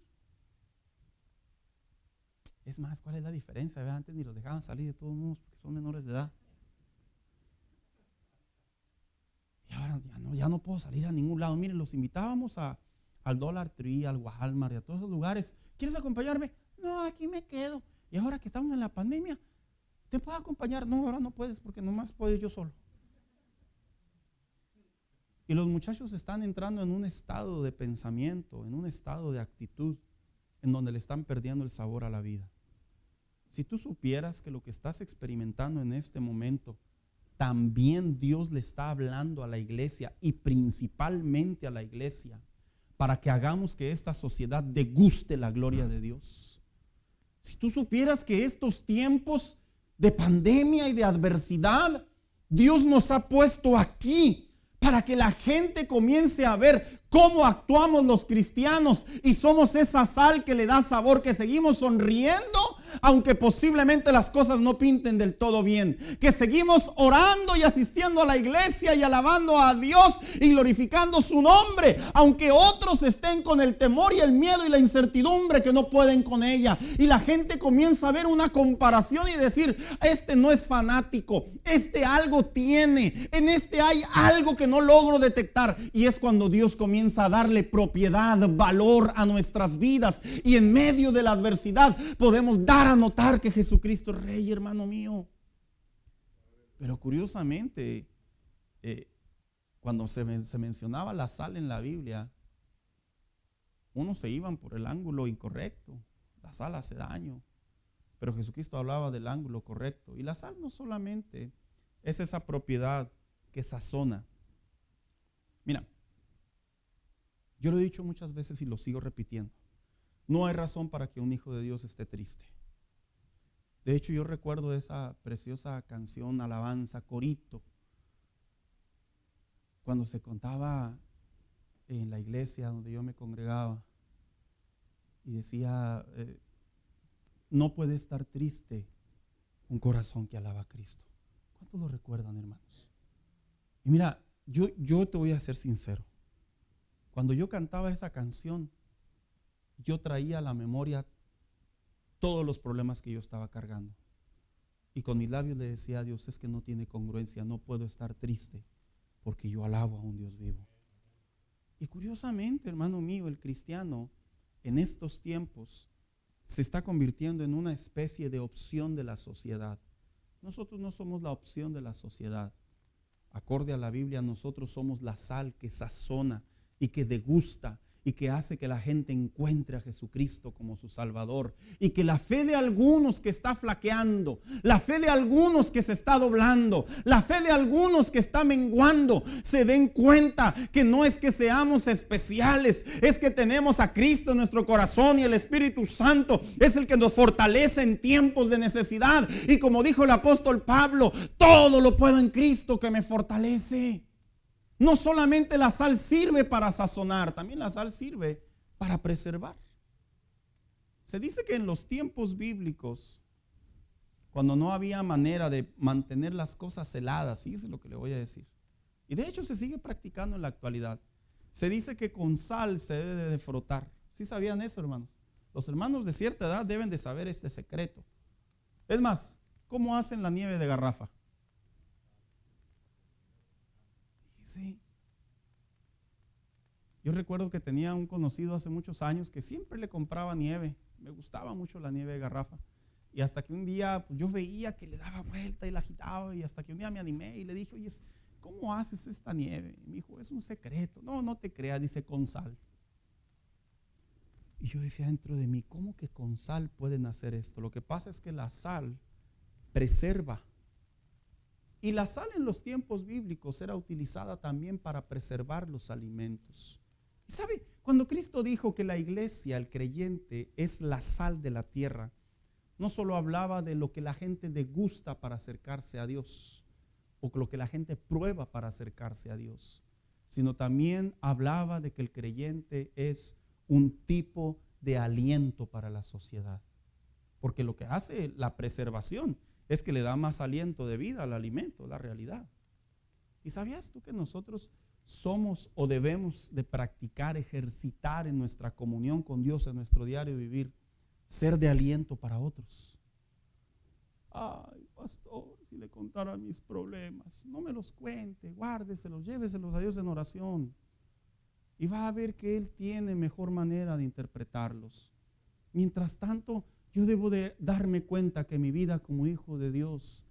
Es más, ¿cuál es la diferencia? ¿Verdad? Antes ni los dejaban salir de todos modos porque son menores de edad. Y ahora ya no puedo salir a ningún lado. Miren, los invitábamos al Dollar Tree, al Walmart y a todos esos lugares. ¿Quieres acompañarme? No, aquí me quedo. Y ahora que estamos en la pandemia, ¿te puedo acompañar? No, ahora no puedes porque nomás puedo yo solo. Y los muchachos están entrando en un estado de pensamiento, en un estado de actitud, en donde le están perdiendo el sabor a la vida. Si tú supieras que lo que estás experimentando en este momento, también Dios le está hablando a la iglesia y principalmente a la iglesia para que hagamos que esta sociedad deguste la gloria de Dios. Si tú supieras que estos tiempos de pandemia y de adversidad, Dios nos ha puesto aquí para que la gente comience a ver cómo actuamos los cristianos y somos esa sal que le da sabor, que seguimos sonriendo aunque posiblemente las cosas no pinten del todo bien, que seguimos orando y asistiendo a la iglesia y alabando a Dios y glorificando su nombre, aunque otros estén con el temor y el miedo y la incertidumbre que no pueden con ella. Y la gente comienza a ver una comparación y decir, este no es fanático, este algo tiene, en este hay algo que no logro detectar. Y es cuando Dios comienza a darle propiedad, valor a nuestras vidas, y en medio de la adversidad podemos dar a notar que Jesucristo es Rey, hermano mío. Pero curiosamente, cuando se mencionaba la sal en la Biblia, unos se iban por el ángulo incorrecto. La sal hace daño, pero Jesucristo hablaba del ángulo correcto. Y la sal no solamente es esa propiedad que sazona. Mira, yo lo he dicho muchas veces y lo sigo repitiendo. No hay razón para que un hijo de Dios esté triste. De hecho, yo recuerdo esa preciosa canción, alabanza, corito, cuando se contaba en la iglesia donde yo me congregaba, y decía, no puede estar triste un corazón que alaba a Cristo. ¿Cuántos lo recuerdan, hermanos? Y mira, yo te voy a ser sincero. Cuando yo cantaba esa canción, yo traía a la memoria todos los problemas que yo estaba cargando. Y con mis labios le decía a Dios, es que no tiene congruencia, no puedo estar triste porque yo alabo a un Dios vivo. Y curiosamente, hermano mío, el cristiano en estos tiempos se está convirtiendo en una especie de opción de la sociedad. Nosotros no somos la opción de la sociedad. Acorde a la Biblia, nosotros somos la sal que sazona y que degusta y que hace que la gente encuentre a Jesucristo como su Salvador, y que la fe de algunos que está flaqueando, la fe de algunos que se está doblando, la fe de algunos que está menguando, se den cuenta que no es que seamos especiales, es que tenemos a Cristo en nuestro corazón, y el Espíritu Santo es el que nos fortalece en tiempos de necesidad. Y como dijo el apóstol Pablo, todo lo puedo en Cristo que me fortalece. No solamente la sal sirve para sazonar, también la sal sirve para preservar. Se dice que en los tiempos bíblicos, cuando no había manera de mantener las cosas heladas, fíjese lo que le voy a decir, y de hecho se sigue practicando en la actualidad, se dice que con sal se debe de frotar. ¿Sí sabían eso, hermanos? Los hermanos de cierta edad deben de saber este secreto. Es más, ¿cómo hacen la nieve de garrafa? Sí. Yo recuerdo que tenía un conocido hace muchos años que siempre le compraba nieve. Me gustaba mucho la nieve de garrafa. Y hasta que un día pues, yo veía que le daba vuelta y la agitaba. Y hasta que un día me animé y le dije, oye, ¿cómo haces esta nieve? Y me dijo, es un secreto. No, no te creas, dice, con sal. Y yo decía dentro de mí, ¿cómo que con sal pueden hacer esto? Lo que pasa es que la sal preserva. Y la sal en los tiempos bíblicos era utilizada también para preservar los alimentos. Y sabe, cuando Cristo dijo que la iglesia, el creyente, es la sal de la tierra, no solo hablaba de lo que la gente degusta para acercarse a Dios, o lo que la gente prueba para acercarse a Dios, sino también hablaba de que el creyente es un tipo de aliento para la sociedad. Porque lo que hace la preservación es que le da más aliento de vida al alimento, la realidad. ¿Y sabías tú que nosotros somos o debemos de practicar, ejercitar en nuestra comunión con Dios, en nuestro diario vivir, ser de aliento para otros? Ay, pastor, si le contara mis problemas, no me los cuente, guárdeselos, lléveselos a Dios en oración. Y va a ver que Él tiene mejor manera de interpretarlos. Mientras tanto, yo debo de darme cuenta que mi vida como hijo de Dios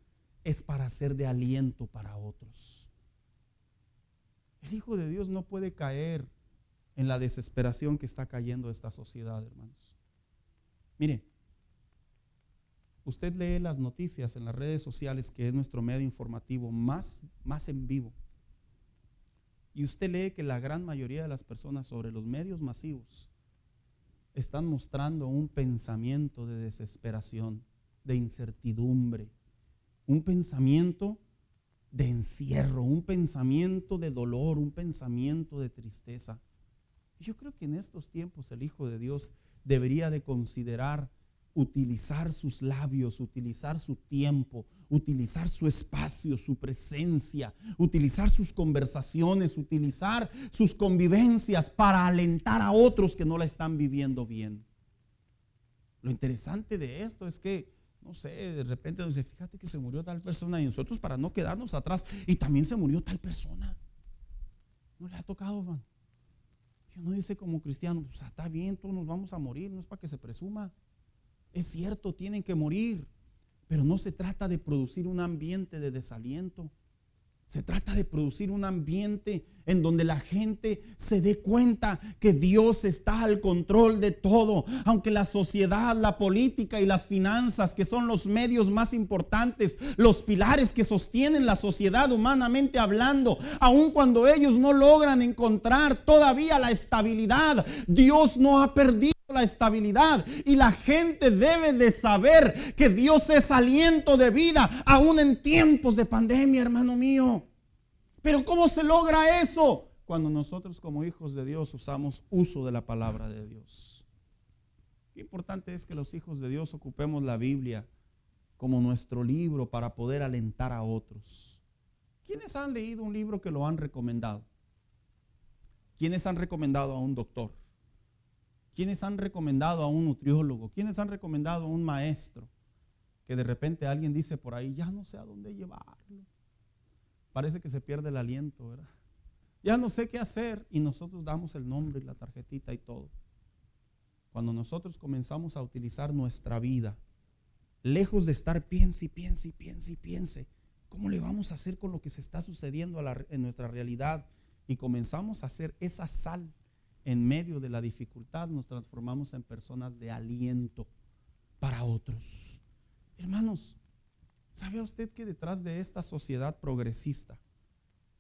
es para ser de aliento para otros. El Hijo de Dios no puede caer en la desesperación que está cayendo esta sociedad, hermanos. Mire, usted lee las noticias en las redes sociales, que es nuestro medio informativo más en vivo, y usted lee que la gran mayoría de las personas sobre los medios masivos están mostrando un pensamiento de desesperación, de incertidumbre, un pensamiento de encierro, un pensamiento de dolor, un pensamiento de tristeza. Y yo creo que en estos tiempos el Hijo de Dios debería de considerar utilizar sus labios, utilizar su tiempo, utilizar su espacio, su presencia, utilizar sus conversaciones, utilizar sus convivencias para alentar a otros que no la están viviendo bien. Lo interesante de esto es que, no sé, de repente nos dice, fíjate que se murió tal persona, y nosotros, para no quedarnos atrás, y también se murió tal persona. No le ha tocado, hermano. Y uno dice como cristiano, pues está bien, todos nos vamos a morir, no es para que se presuma. Es cierto, tienen que morir, pero no se trata de producir un ambiente de desaliento. Se trata de producir un ambiente en donde la gente se dé cuenta que Dios está al control de todo. Aunque la sociedad, la política y las finanzas, que son los medios más importantes, los pilares que sostienen la sociedad humanamente hablando, aun cuando ellos no logran encontrar todavía la estabilidad, Dios no ha perdido la estabilidad, y la gente debe de saber que Dios es aliento de vida aún en tiempos de pandemia, hermano mío. Pero ¿cómo se logra eso? Cuando nosotros como hijos de Dios usamos uso de la palabra de Dios. Qué importante es que los hijos de Dios ocupemos la Biblia como nuestro libro para poder alentar a otros. ¿Quiénes han leído un libro que lo han recomendado? ¿Quiénes han recomendado a un doctor? ¿Quiénes han recomendado a un nutriólogo? ¿Quiénes han recomendado a un maestro? Que de repente alguien dice por ahí, ya no sé a dónde llevarlo. Parece que se pierde el aliento, ¿verdad? Ya no sé qué hacer, y nosotros damos el nombre y la tarjetita y todo. Cuando nosotros comenzamos a utilizar nuestra vida, lejos de estar piense y piense y piense y piense, ¿cómo le vamos a hacer con lo que se está sucediendo en nuestra realidad? Y comenzamos a hacer esa sal en medio de la dificultad, nos transformamos en personas de aliento para otros. Hermanos, ¿sabe usted que detrás de esta sociedad progresista,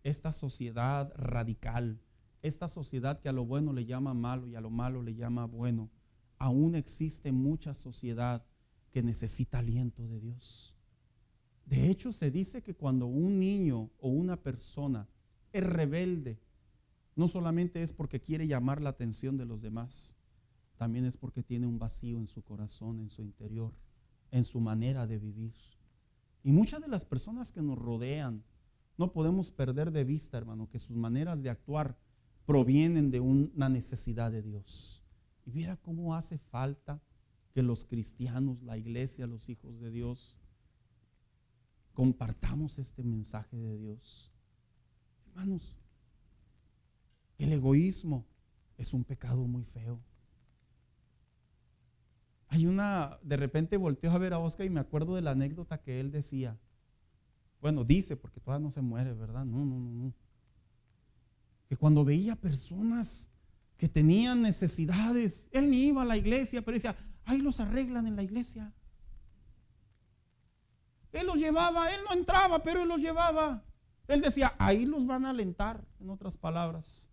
esta sociedad radical, esta sociedad que a lo bueno le llama malo y a lo malo le llama bueno, aún existe mucha sociedad que necesita aliento de Dios? De hecho, se dice que cuando un niño o una persona es rebelde, no solamente es porque quiere llamar la atención de los demás, también es porque tiene un vacío en su corazón, en su interior, en su manera de vivir. Y muchas de las personas que nos rodean, no podemos perder de vista, hermano, que sus maneras de actuar provienen de una necesidad de Dios. Y mira cómo hace falta que los cristianos, la iglesia, los hijos de Dios, compartamos este mensaje de Dios. Hermanos, el egoísmo es un pecado muy feo. De repente volteo a ver a Oscar y me acuerdo de la anécdota que él decía. Bueno, dice, porque todavía no se muere, ¿verdad? No. Que cuando veía personas que tenían necesidades, él ni iba a la iglesia, pero decía, ahí los arreglan en la iglesia. Él los llevaba, él no entraba, pero él los llevaba. Él decía, ahí los van a alentar, en otras palabras.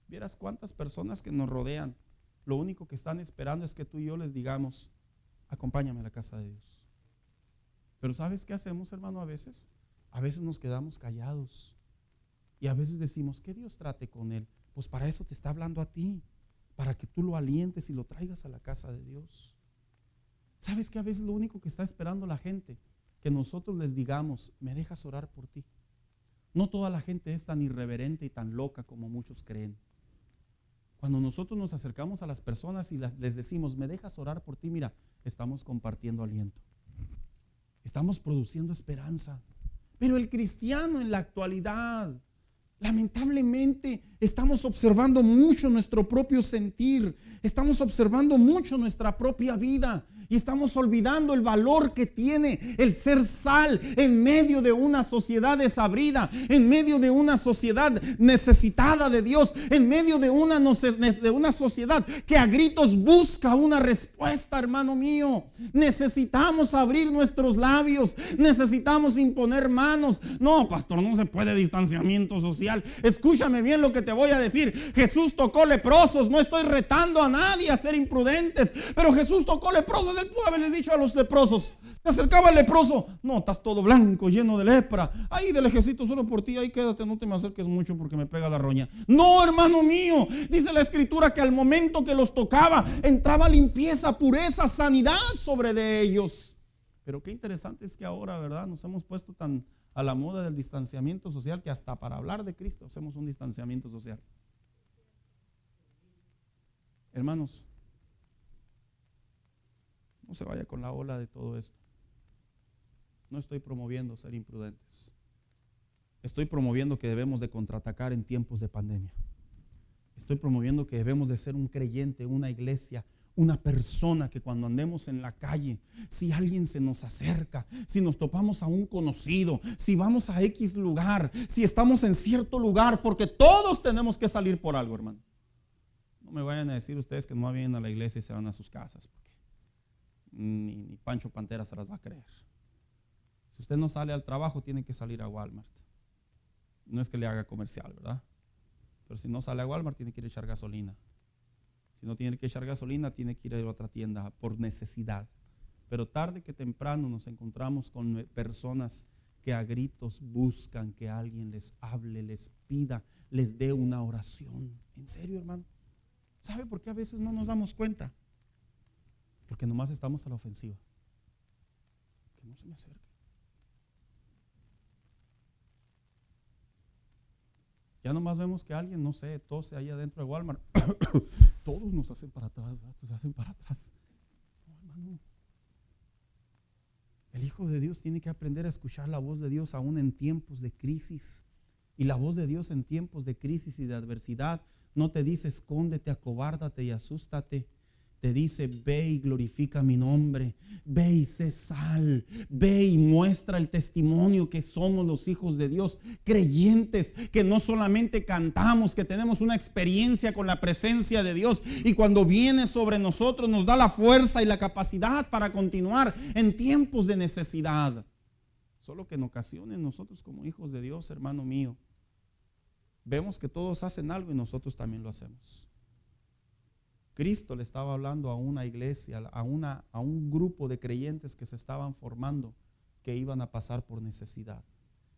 Vieras cuántas personas que nos rodean, lo único que están esperando es que tú y yo les digamos, acompáñame a la casa de Dios. Pero ¿sabes qué hacemos, hermano? A veces nos quedamos callados y a veces decimos, que Dios trate con él. Pues para eso te está hablando a ti, para que tú lo alientes y lo traigas a la casa de Dios. ¿Sabes que a veces lo único que está esperando la gente, que nosotros les digamos, me dejas orar por ti? No toda la gente es tan irreverente y tan loca como muchos creen. Cuando nosotros nos acercamos a las personas y les decimos, me dejas orar por ti, mira, estamos compartiendo aliento. Estamos produciendo esperanza. Pero el cristiano en la actualidad Lamentablemente estamos observando mucho nuestro propio sentir, estamos observando mucho nuestra propia vida y estamos olvidando el valor que tiene el ser sal en medio de una sociedad desabrida, en medio de una sociedad necesitada de Dios, en medio de una sociedad que a gritos busca una respuesta, hermano mío. Necesitamos abrir nuestros labios, necesitamos imponer manos. No, pastor, no se puede distanciamiento social. Escúchame bien lo que te voy a decir. Jesús tocó leprosos. No estoy retando a nadie a ser imprudentes, pero Jesús tocó leprosos. Él pudo haberle dicho a los leprosos, te acercaba el leproso, no, estás todo blanco, lleno de lepra, ahí del ejército solo por ti, ahí quédate, no te me acerques mucho porque me pega la roña. No, hermano mío, dice la escritura que al momento que los tocaba, entraba limpieza, pureza, sanidad sobre de ellos. Pero qué interesante es que ahora, ¿verdad?, nos hemos puesto tan a la moda del distanciamiento social que hasta para hablar de Cristo hacemos un distanciamiento social. Hermanos, no se vaya con la ola de todo esto. No estoy promoviendo ser imprudentes. Estoy promoviendo que debemos de contraatacar en tiempos de pandemia. Estoy promoviendo que debemos de ser un creyente, una iglesia, una persona que cuando andemos en la calle, si alguien se nos acerca, si nos topamos a un conocido, si vamos a X lugar, si estamos en cierto lugar, porque todos tenemos que salir por algo, hermano. No me vayan a decir ustedes que no vienen a la iglesia y se van a sus casas, porque ni Pancho Pantera se las va a creer. Si usted no sale al trabajo, tiene que salir a Walmart. No es que le haga comercial, ¿verdad? Pero si no sale a Walmart, tiene que ir a echar gasolina. Si no tiene que echar gasolina, tiene que ir a otra tienda por necesidad. Pero tarde que temprano nos encontramos con personas que a gritos buscan que alguien les hable, les pida, les dé una oración. ¿En serio, hermano? ¿Sabe por qué a veces no nos damos cuenta? Porque nomás estamos a la ofensiva. Que no se me acerque. Ya nomás vemos que alguien, no sé, tose ahí adentro de Walmart. Todos nos hacen para atrás, se hacen para atrás. No, hermano. El Hijo de Dios tiene que aprender a escuchar la voz de Dios aún en tiempos de crisis. Y la voz de Dios en tiempos de crisis y de adversidad no te dice escóndete, acobárdate y asústate. Te dice, ve y glorifica mi nombre, ve y sé sal, ve y muestra el testimonio que somos los hijos de Dios, creyentes, que no solamente cantamos, que tenemos una experiencia con la presencia de Dios y cuando viene sobre nosotros nos da la fuerza y la capacidad para continuar en tiempos de necesidad. Solo que en ocasiones nosotros como hijos de Dios, hermano mío, vemos que todos hacen algo y nosotros también lo hacemos. Cristo le estaba hablando a una iglesia, a un grupo de creyentes que se estaban formando, que iban a pasar por necesidad,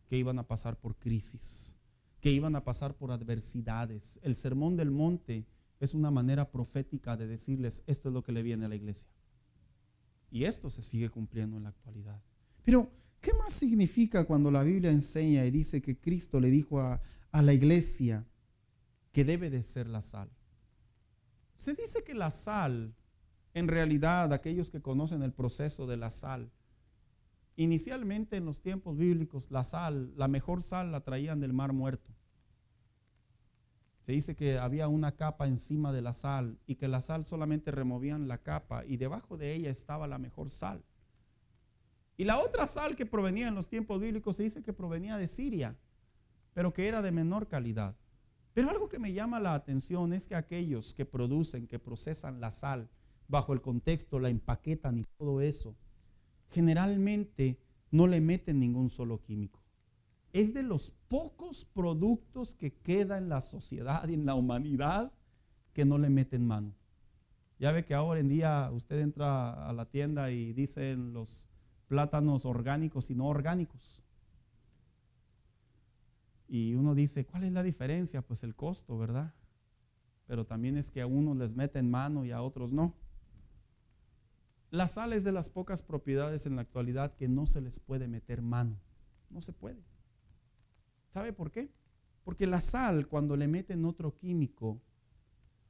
que iban a pasar por crisis, que iban a pasar por adversidades. El Sermón del Monte es una manera profética de decirles, esto es lo que le viene a la iglesia. Y esto se sigue cumpliendo en la actualidad. Pero, ¿qué más significa cuando la Biblia enseña y dice que Cristo le dijo a la iglesia que debe de ser la sal? Se dice que la sal, en realidad, aquellos que conocen el proceso de la sal, inicialmente en los tiempos bíblicos, la sal, la mejor sal la traían del Mar Muerto. Se dice que había una capa encima de la sal y que la sal solamente removían la capa y debajo de ella estaba la mejor sal. Y la otra sal que provenía en los tiempos bíblicos se dice que provenía de Siria, pero que era de menor calidad. Pero algo que me llama la atención es que aquellos que producen, que procesan la sal, bajo el contexto, la empaquetan y todo eso, generalmente no le meten ningún solo químico. Es de los pocos productos que queda en la sociedad y en la humanidad que no le meten mano. Ya ve que ahora en día usted entra a la tienda y dicen los plátanos orgánicos y no orgánicos. Y uno dice, ¿cuál es la diferencia? Pues el costo, ¿verdad? Pero también es que a unos les meten mano y a otros no. La sal es de las pocas propiedades en la actualidad que no se les puede meter mano. No se puede. ¿Sabe por qué? Porque la sal, cuando le meten otro químico,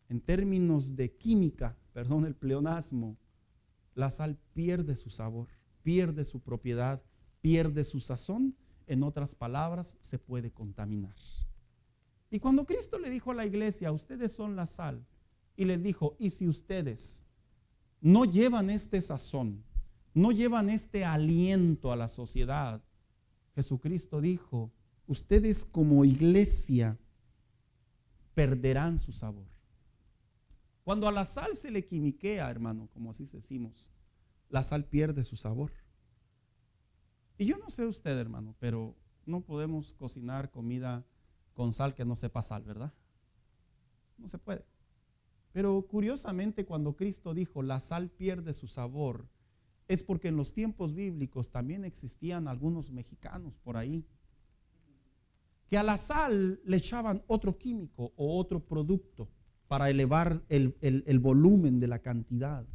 en términos de química, perdón el pleonasmo, la sal pierde su sabor, pierde su propiedad, pierde su sazón. En otras palabras, se puede contaminar. Y cuando Cristo le dijo a la iglesia, ustedes son la sal, y les dijo, y si ustedes no llevan este sazón, no llevan este aliento a la sociedad, Jesucristo dijo, ustedes como iglesia perderán su sabor. Cuando a la sal se le quimiquea, hermano, como así decimos, la sal pierde su sabor. Y yo no sé usted, hermano, pero no podemos cocinar comida con sal que no sepa sal, ¿verdad? No se puede. Pero curiosamente, cuando Cristo dijo la sal pierde su sabor, es porque en los tiempos bíblicos también existían algunos mexicanos por ahí que a la sal le echaban otro químico o otro producto para elevar el volumen de la cantidad.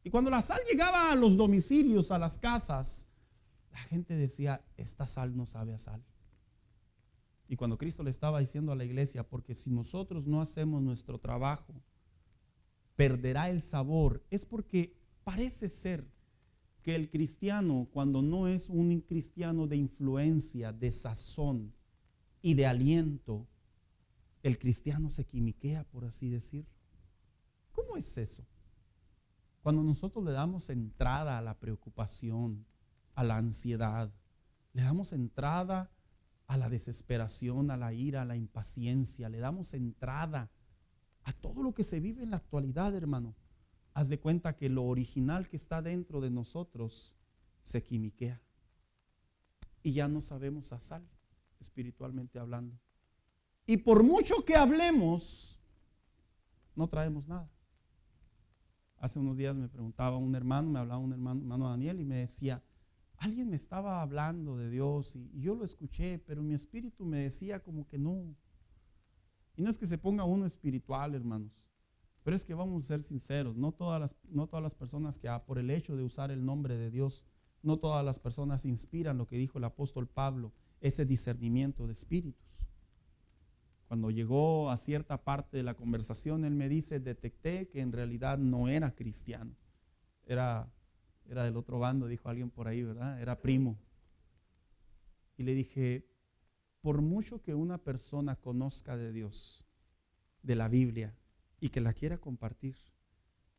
Y cuando la sal llegaba a los domicilios, a las casas, la gente decía, esta sal no sabe a sal. Y cuando Cristo le estaba diciendo a la iglesia, porque si nosotros no hacemos nuestro trabajo, perderá el sabor, es porque parece ser que el cristiano, cuando no es un cristiano de influencia, de sazón y de aliento, el cristiano se quimiquea, por así decirlo. ¿Cómo es eso? Cuando nosotros le damos entrada a la preocupación, a la ansiedad, le damos entrada a la desesperación, a la ira, a la impaciencia, le damos entrada a todo lo que se vive en la actualidad, hermano. Haz de cuenta que lo original que está dentro de nosotros se quimiquea y ya no sabemos a sal, espiritualmente hablando. Y por mucho que hablemos, no traemos nada. Hace unos días me preguntaba un hermano, me hablaba un hermano Daniel, y me decía, alguien me estaba hablando de Dios y yo lo escuché, pero mi espíritu me decía como que no. Y no es que se ponga uno espiritual, hermanos, pero es que vamos a ser sinceros, no todas las personas que por el hecho de usar el nombre de Dios, no todas las personas inspiran lo que dijo el apóstol Pablo, ese discernimiento de espíritus. Cuando llegó a cierta parte de la conversación, él me dice, detecté que en realidad no era cristiano, era del otro bando, dijo alguien por ahí, ¿verdad? Era primo. Y le dije, por mucho que una persona conozca de Dios, de la Biblia, y que la quiera compartir,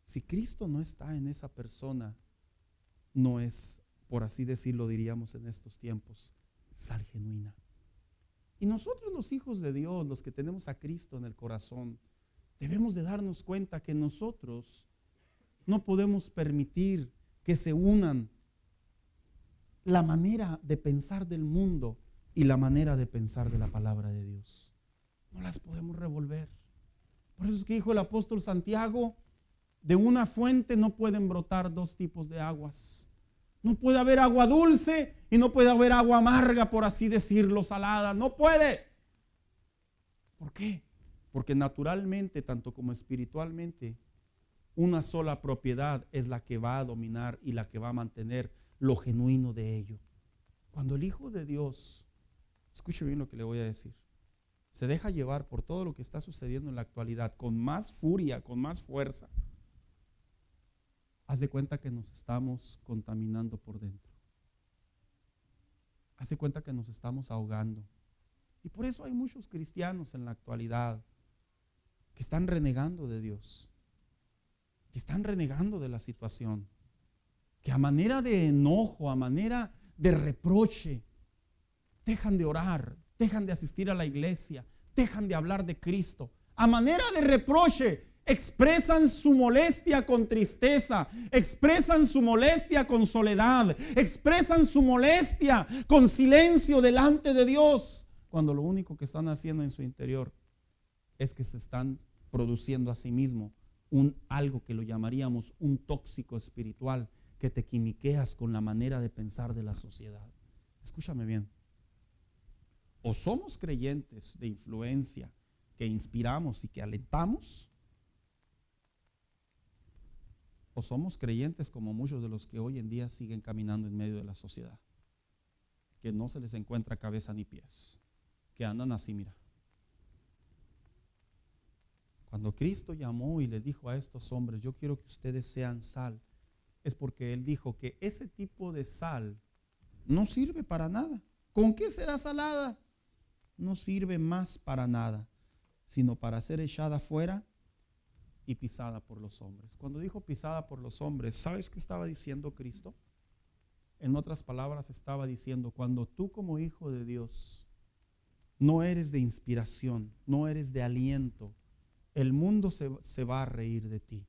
si Cristo no está en esa persona, no es, por así decirlo, diríamos en estos tiempos, sal genuina. Y nosotros los hijos de Dios, los que tenemos a Cristo en el corazón, debemos de darnos cuenta que nosotros no podemos permitir que se unan la manera de pensar del mundo y la manera de pensar de la palabra de Dios. No las podemos revolver. Por eso es que dijo el apóstol Santiago, de una fuente no pueden brotar dos tipos de aguas. No puede haber agua dulce y no puede haber agua amarga, por así decirlo, salada. No puede. ¿Por qué? Porque naturalmente, tanto como espiritualmente, una sola propiedad es la que va a dominar y la que va a mantener lo genuino de ello. Cuando el Hijo de Dios, escuche bien lo que le voy a decir, se deja llevar por todo lo que está sucediendo en la actualidad con más furia, con más fuerza, haz de cuenta que nos estamos contaminando por dentro. Haz de cuenta que nos estamos ahogando. Y por eso hay muchos cristianos en la actualidad que están renegando de Dios, que están renegando de la situación, que a manera de enojo, a manera de reproche, dejan de orar, dejan de asistir a la iglesia, dejan de hablar de Cristo. A manera de reproche, expresan su molestia con tristeza, expresan su molestia con soledad, expresan su molestia con silencio delante de Dios, cuando lo único que están haciendo en su interior es que se están produciendo a sí mismos algo que lo llamaríamos un tóxico espiritual, que te quimiqueas con la manera de pensar de la sociedad. Escúchame bien. O somos creyentes de influencia que inspiramos y que alentamos, o somos creyentes como muchos de los que hoy en día siguen caminando en medio de la sociedad, que no se les encuentra cabeza ni pies, que andan así, mira. Cuando Cristo llamó y les dijo a estos hombres, yo quiero que ustedes sean sal, es porque Él dijo que ese tipo de sal no sirve para nada. ¿Con qué será salada? no sirve más para nada, sino para ser echada fuera y pisada por los hombres. Cuando dijo pisada por los hombres, ¿sabes qué estaba diciendo Cristo? En otras palabras, estaba diciendo, cuando tú como hijo de Dios no eres de inspiración, no eres de aliento, el mundo se va a reír de ti.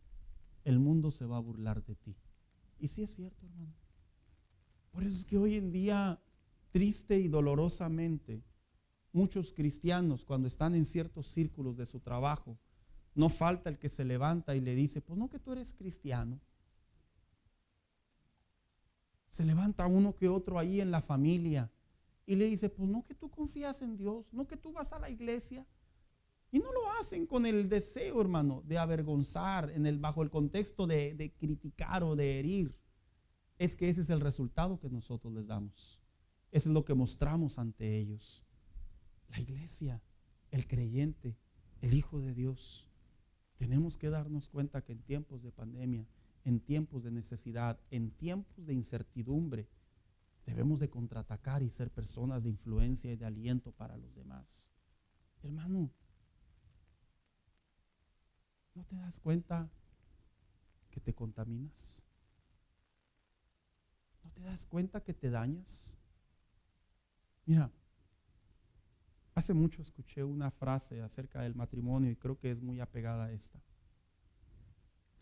El mundo se va a burlar de ti. Y sí es cierto, hermano. Por eso es que hoy en día, triste y dolorosamente, muchos cristianos cuando están en ciertos círculos de su trabajo, no falta el que se levanta y le dice, pues no que tú eres cristiano. Se levanta uno que otro ahí en la familia y le dice, pues no que tú confías en Dios, no que tú vas a la iglesia. Y no lo hacen con el deseo, hermano, de avergonzar, bajo el contexto de criticar o de herir. Es que ese es el resultado que nosotros les damos. Eso es lo que mostramos ante ellos. La iglesia, el creyente, el Hijo de Dios. Tenemos que darnos cuenta que en tiempos de pandemia, en tiempos de necesidad, en tiempos de incertidumbre, debemos de contraatacar y ser personas de influencia y de aliento para los demás. Hermano, ¿no te das cuenta que te contaminas? ¿No te das cuenta que te dañas? Mira, hace mucho escuché una frase acerca del matrimonio y creo que es muy apegada a esta.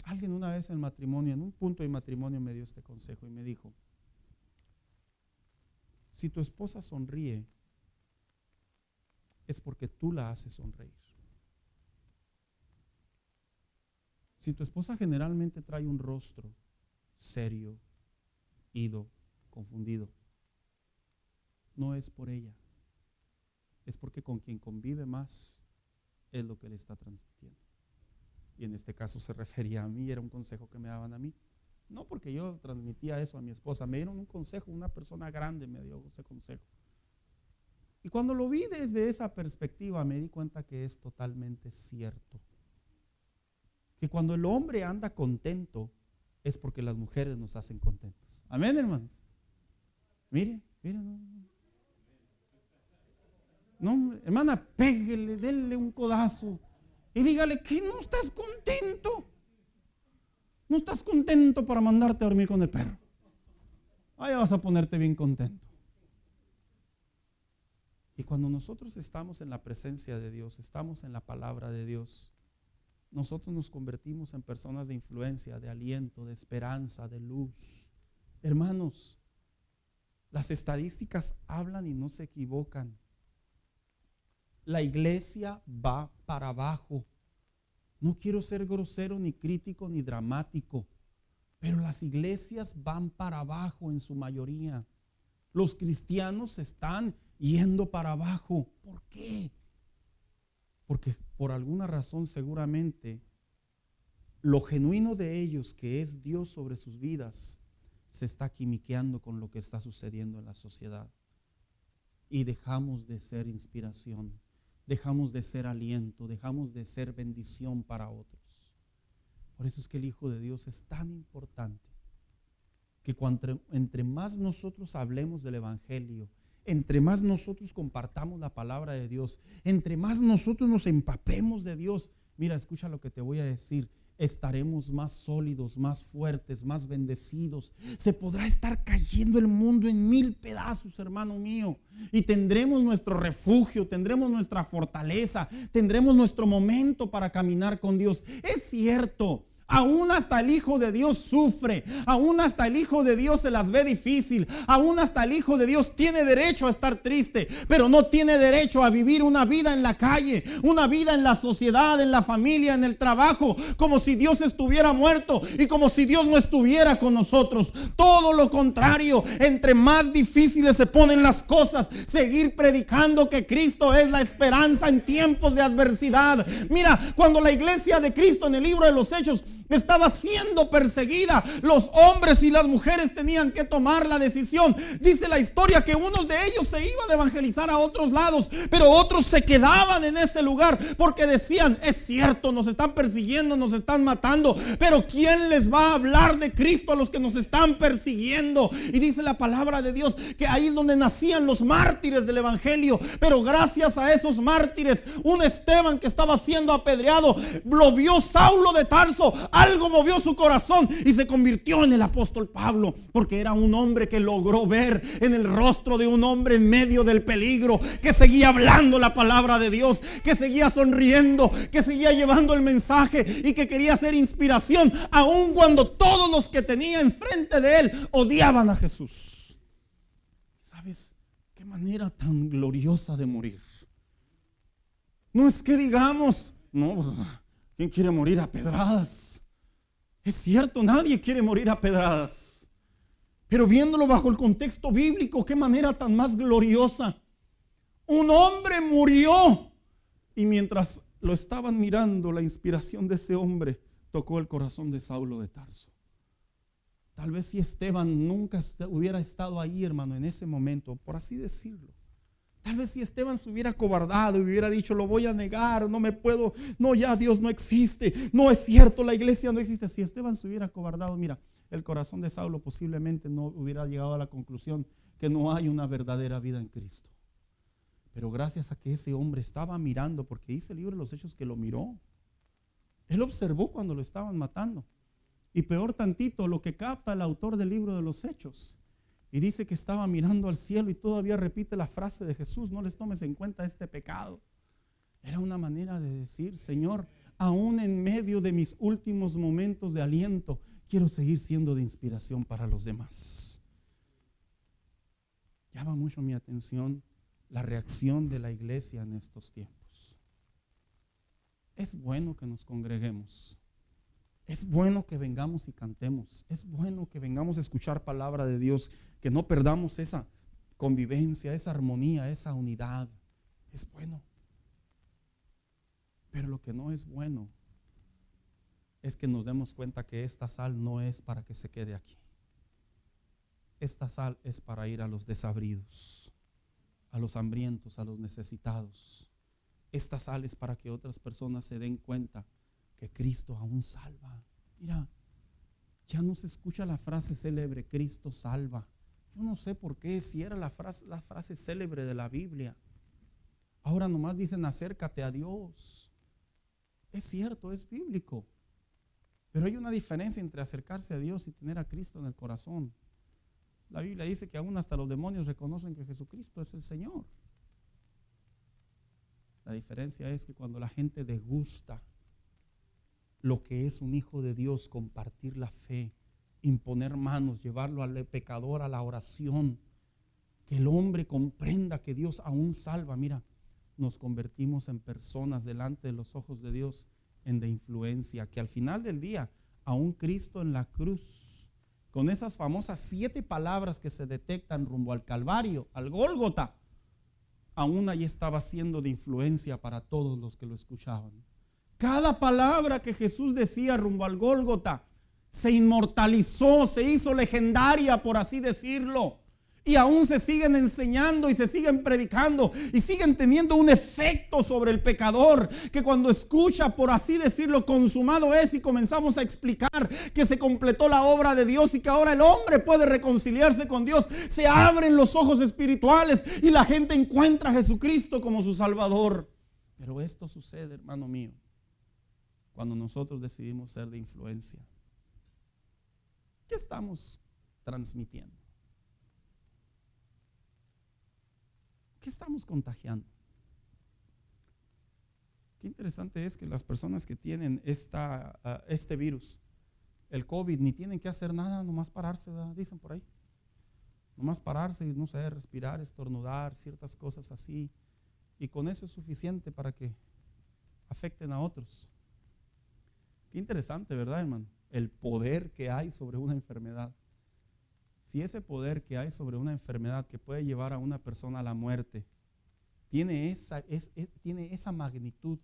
Alguien una vez en matrimonio, en un punto de matrimonio, me dio este consejo y me dijo, si tu esposa sonríe, es porque tú la haces sonreír. Si tu esposa generalmente trae un rostro serio, ido, confundido, no es por ella, es porque con quien convive más es lo que le está transmitiendo. Y en este caso se refería a mí, era un consejo que me daban a mí. No porque yo transmitía eso a mi esposa, me dieron un consejo, una persona grande me dio ese consejo. Y cuando lo vi desde esa perspectiva me di cuenta que es totalmente cierto. Que cuando el hombre anda contento es porque las mujeres nos hacen contentos. Amén, hermanos. Mire, no, hermana, pégale, denle un codazo y dígale que no estás contento. No estás contento para mandarte a dormir con el perro. Ahí vas a ponerte bien contento. Y cuando nosotros estamos en la presencia de Dios, estamos en la palabra de Dios, nosotros nos convertimos en personas de influencia, de aliento, de esperanza, de luz. Hermanos, las estadísticas hablan y no se equivocan. La iglesia va para abajo. No quiero ser grosero, ni crítico, ni dramático, pero las iglesias van para abajo en su mayoría. Los cristianos están yendo para abajo. ¿Por qué? Porque por alguna razón seguramente lo genuino de ellos, que es Dios sobre sus vidas, se está quimiqueando con lo que está sucediendo en la sociedad. Y dejamos de ser inspiración, dejamos de ser aliento, dejamos de ser bendición para otros. Por eso es que el Hijo de Dios es tan importante, que entre más nosotros hablemos del Evangelio, entre más nosotros compartamos la palabra de Dios, entre más nosotros nos empapemos de Dios, mira, escucha lo que te voy a decir, estaremos más sólidos, más fuertes, más bendecidos. Se podrá estar cayendo el mundo en 1000 pedazos, hermano mío, y tendremos nuestro refugio, tendremos nuestra fortaleza, tendremos nuestro momento para caminar con Dios. Es cierto, aún hasta el Hijo de Dios sufre, aún hasta el Hijo de Dios se las ve difícil, aún hasta el Hijo de Dios tiene derecho a estar triste, pero no tiene derecho a vivir una vida en la calle, una vida en la sociedad, en la familia, en el trabajo, como si Dios estuviera muerto y como si Dios no estuviera con nosotros. Todo lo contrario, entre más difíciles se ponen las cosas, seguir predicando que Cristo es la esperanza en tiempos de adversidad. Mira, cuando la iglesia de Cristo en el libro de los Hechos estaba siendo perseguida. Los hombres y las mujeres tenían que tomar la decisión. Dice la historia que unos de ellos se iban a evangelizar a otros lados, pero otros se quedaban en ese lugar porque decían: es cierto, nos están persiguiendo, nos están matando, pero ¿quién les va a hablar de Cristo a los que nos están persiguiendo? Y dice la palabra de Dios que ahí es donde nacían los mártires del evangelio. Pero gracias a esos mártires, un Esteban que estaba siendo apedreado, lo vio Saulo de Tarso, algo movió su corazón y se convirtió en el apóstol Pablo, porque era un hombre que logró ver en el rostro de un hombre en medio del peligro, que seguía hablando la palabra de Dios, que seguía sonriendo, que seguía llevando el mensaje y que quería ser inspiración, aun cuando todos los que tenía enfrente de él odiaban a Jesús. ¿Sabes qué manera tan gloriosa de morir? No es que digamos, no, ¿quién quiere morir a pedradas? Es cierto, nadie quiere morir a pedradas. Pero viéndolo bajo el contexto bíblico, qué manera tan más gloriosa. Un hombre murió y mientras lo estaban mirando, la inspiración de ese hombre tocó el corazón de Saulo de Tarso. Tal vez si Esteban nunca hubiera estado ahí, hermano, en ese momento, por así decirlo. Tal vez si Esteban se hubiera acobardado y hubiera dicho: lo voy a negar, no me puedo, no, ya Dios no existe, no es cierto, la iglesia no existe. Si Esteban se hubiera acobardado, mira, el corazón de Saulo posiblemente no hubiera llegado a la conclusión que no hay una verdadera vida en Cristo. Pero gracias a que ese hombre estaba mirando, porque dice el libro de los Hechos que lo miró. Él observó cuando lo estaban matando. Y peor tantito, lo que capta el autor del libro de los Hechos. Y dice que estaba mirando al cielo y todavía repite la frase de Jesús: no les tomes en cuenta este pecado. Era una manera de decir: Señor, aún en medio de mis últimos momentos de aliento, quiero seguir siendo de inspiración para los demás. Llama mucho mi atención la reacción de la iglesia en estos tiempos. Es bueno que nos congreguemos. Es bueno que vengamos y cantemos. Es bueno que vengamos a escuchar palabra de Dios, que no perdamos esa convivencia, esa armonía, esa unidad. Es bueno. Pero lo que no es bueno es que nos demos cuenta que esta sal no es para que se quede aquí. Esta sal es para ir a los desabridos, a los hambrientos, a los necesitados. Esta sal es para que otras personas se den cuenta que Cristo aún salva. Mira, ya no se escucha la frase célebre: Cristo salva. Yo no sé por qué, si era la frase célebre de la Biblia. Ahora nomás dicen: acércate a Dios. Es cierto, es bíblico. Pero hay una diferencia entre acercarse a Dios y tener a Cristo en el corazón. La Biblia dice que aún hasta los demonios reconocen que Jesucristo es el Señor. La diferencia es que cuando la gente degusta lo que es un hijo de Dios, compartir la fe, imponer manos, llevarlo al pecador a la oración, que el hombre comprenda que Dios aún salva. Mira, nos convertimos en personas delante de los ojos de Dios de influencia, que al final del día, aún Cristo en la cruz, con esas famosas 7 palabras que se detectan rumbo al Calvario, al Gólgota, aún ahí estaba siendo de influencia para todos los que lo escuchaban. Cada palabra que Jesús decía rumbo al Gólgota se inmortalizó, se hizo legendaria, por así decirlo. Y aún se siguen enseñando y se siguen predicando y siguen teniendo un efecto sobre el pecador, que cuando escucha, por así decirlo, consumado es, y comenzamos a explicar que se completó la obra de Dios y que ahora el hombre puede reconciliarse con Dios, se abren los ojos espirituales y la gente encuentra a Jesucristo como su Salvador. Pero esto sucede, hermano mío, cuando nosotros decidimos ser de influencia. ¿Qué estamos transmitiendo? ¿Qué estamos contagiando? Qué interesante es que las personas que tienen este virus, el COVID, ni tienen que hacer nada, nomás pararse, ¿verdad? Dicen por ahí. Nomás pararse y, no sé, respirar, estornudar, ciertas cosas así. Y con eso es suficiente para que afecten a otros. Qué interesante, ¿verdad, hermano? El poder que hay sobre una enfermedad. Si ese poder que hay sobre una enfermedad que puede llevar a una persona a la muerte tiene esa magnitud,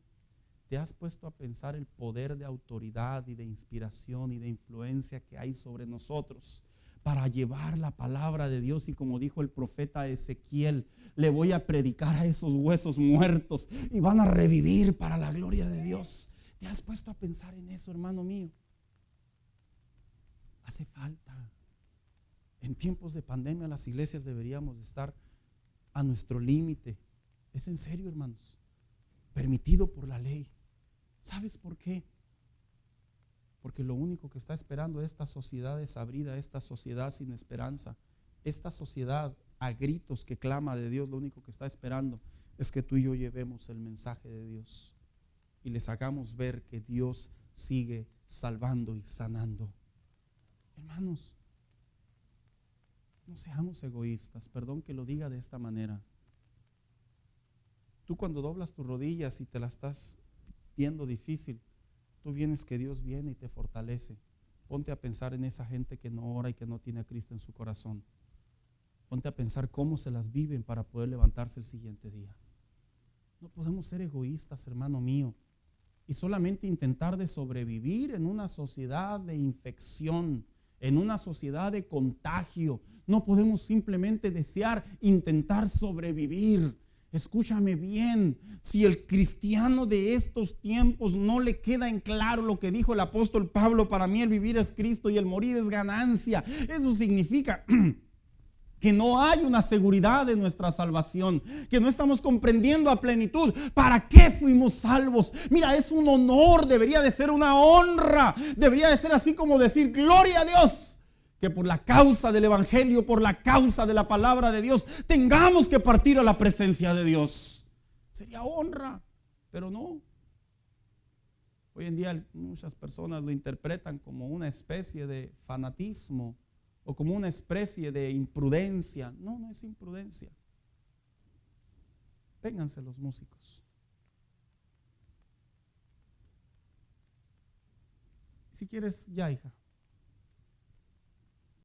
¿Te has puesto a pensar el poder de autoridad y de inspiración y de influencia que hay sobre nosotros para llevar la palabra de Dios? Y como dijo el profeta Ezequiel, le voy a predicar a esos huesos muertos y van a revivir para la gloria de Dios. ¿Te has puesto a pensar en eso, hermano mío? Hace falta. En tiempos de pandemia las iglesias deberíamos de estar a nuestro límite. Es en serio, hermanos. Permitido por la ley. ¿Sabes por qué? Porque lo único que está esperando esta sociedad desabrida, esta sociedad sin esperanza, esta sociedad a gritos que clama de Dios, lo único que está esperando es que tú y yo llevemos el mensaje de Dios y les hagamos ver que Dios sigue salvando y sanando. Hermanos, no seamos egoístas, perdón que lo diga de esta manera. Tú cuando doblas tus rodillas y te la estás viendo difícil, tú vienes que Dios viene y te fortalece. Ponte a pensar en esa gente que no ora y que no tiene a Cristo en su corazón. Ponte a pensar cómo se las viven para poder levantarse el siguiente día. No podemos ser egoístas, hermano mío, y solamente intentar de sobrevivir en una sociedad de infección, en una sociedad de contagio. No podemos simplemente desear intentar sobrevivir. Escúchame bien, si el cristiano de estos tiempos no le queda en claro lo que dijo el apóstol Pablo, para mí el vivir es Cristo y el morir es ganancia, eso significa que no hay una seguridad de nuestra salvación, que no estamos comprendiendo a plenitud para qué fuimos salvos. Mira, es un honor, debería de ser una honra, debería de ser así como decir gloria a Dios, que por la causa del evangelio, por la causa de la palabra de Dios, tengamos que partir a la presencia de Dios. Sería honra, pero no. Hoy en día muchas personas lo interpretan como una especie de fanatismo o como una especie de imprudencia. No, no es imprudencia. Vénganse los músicos. Si quieres, ya hija.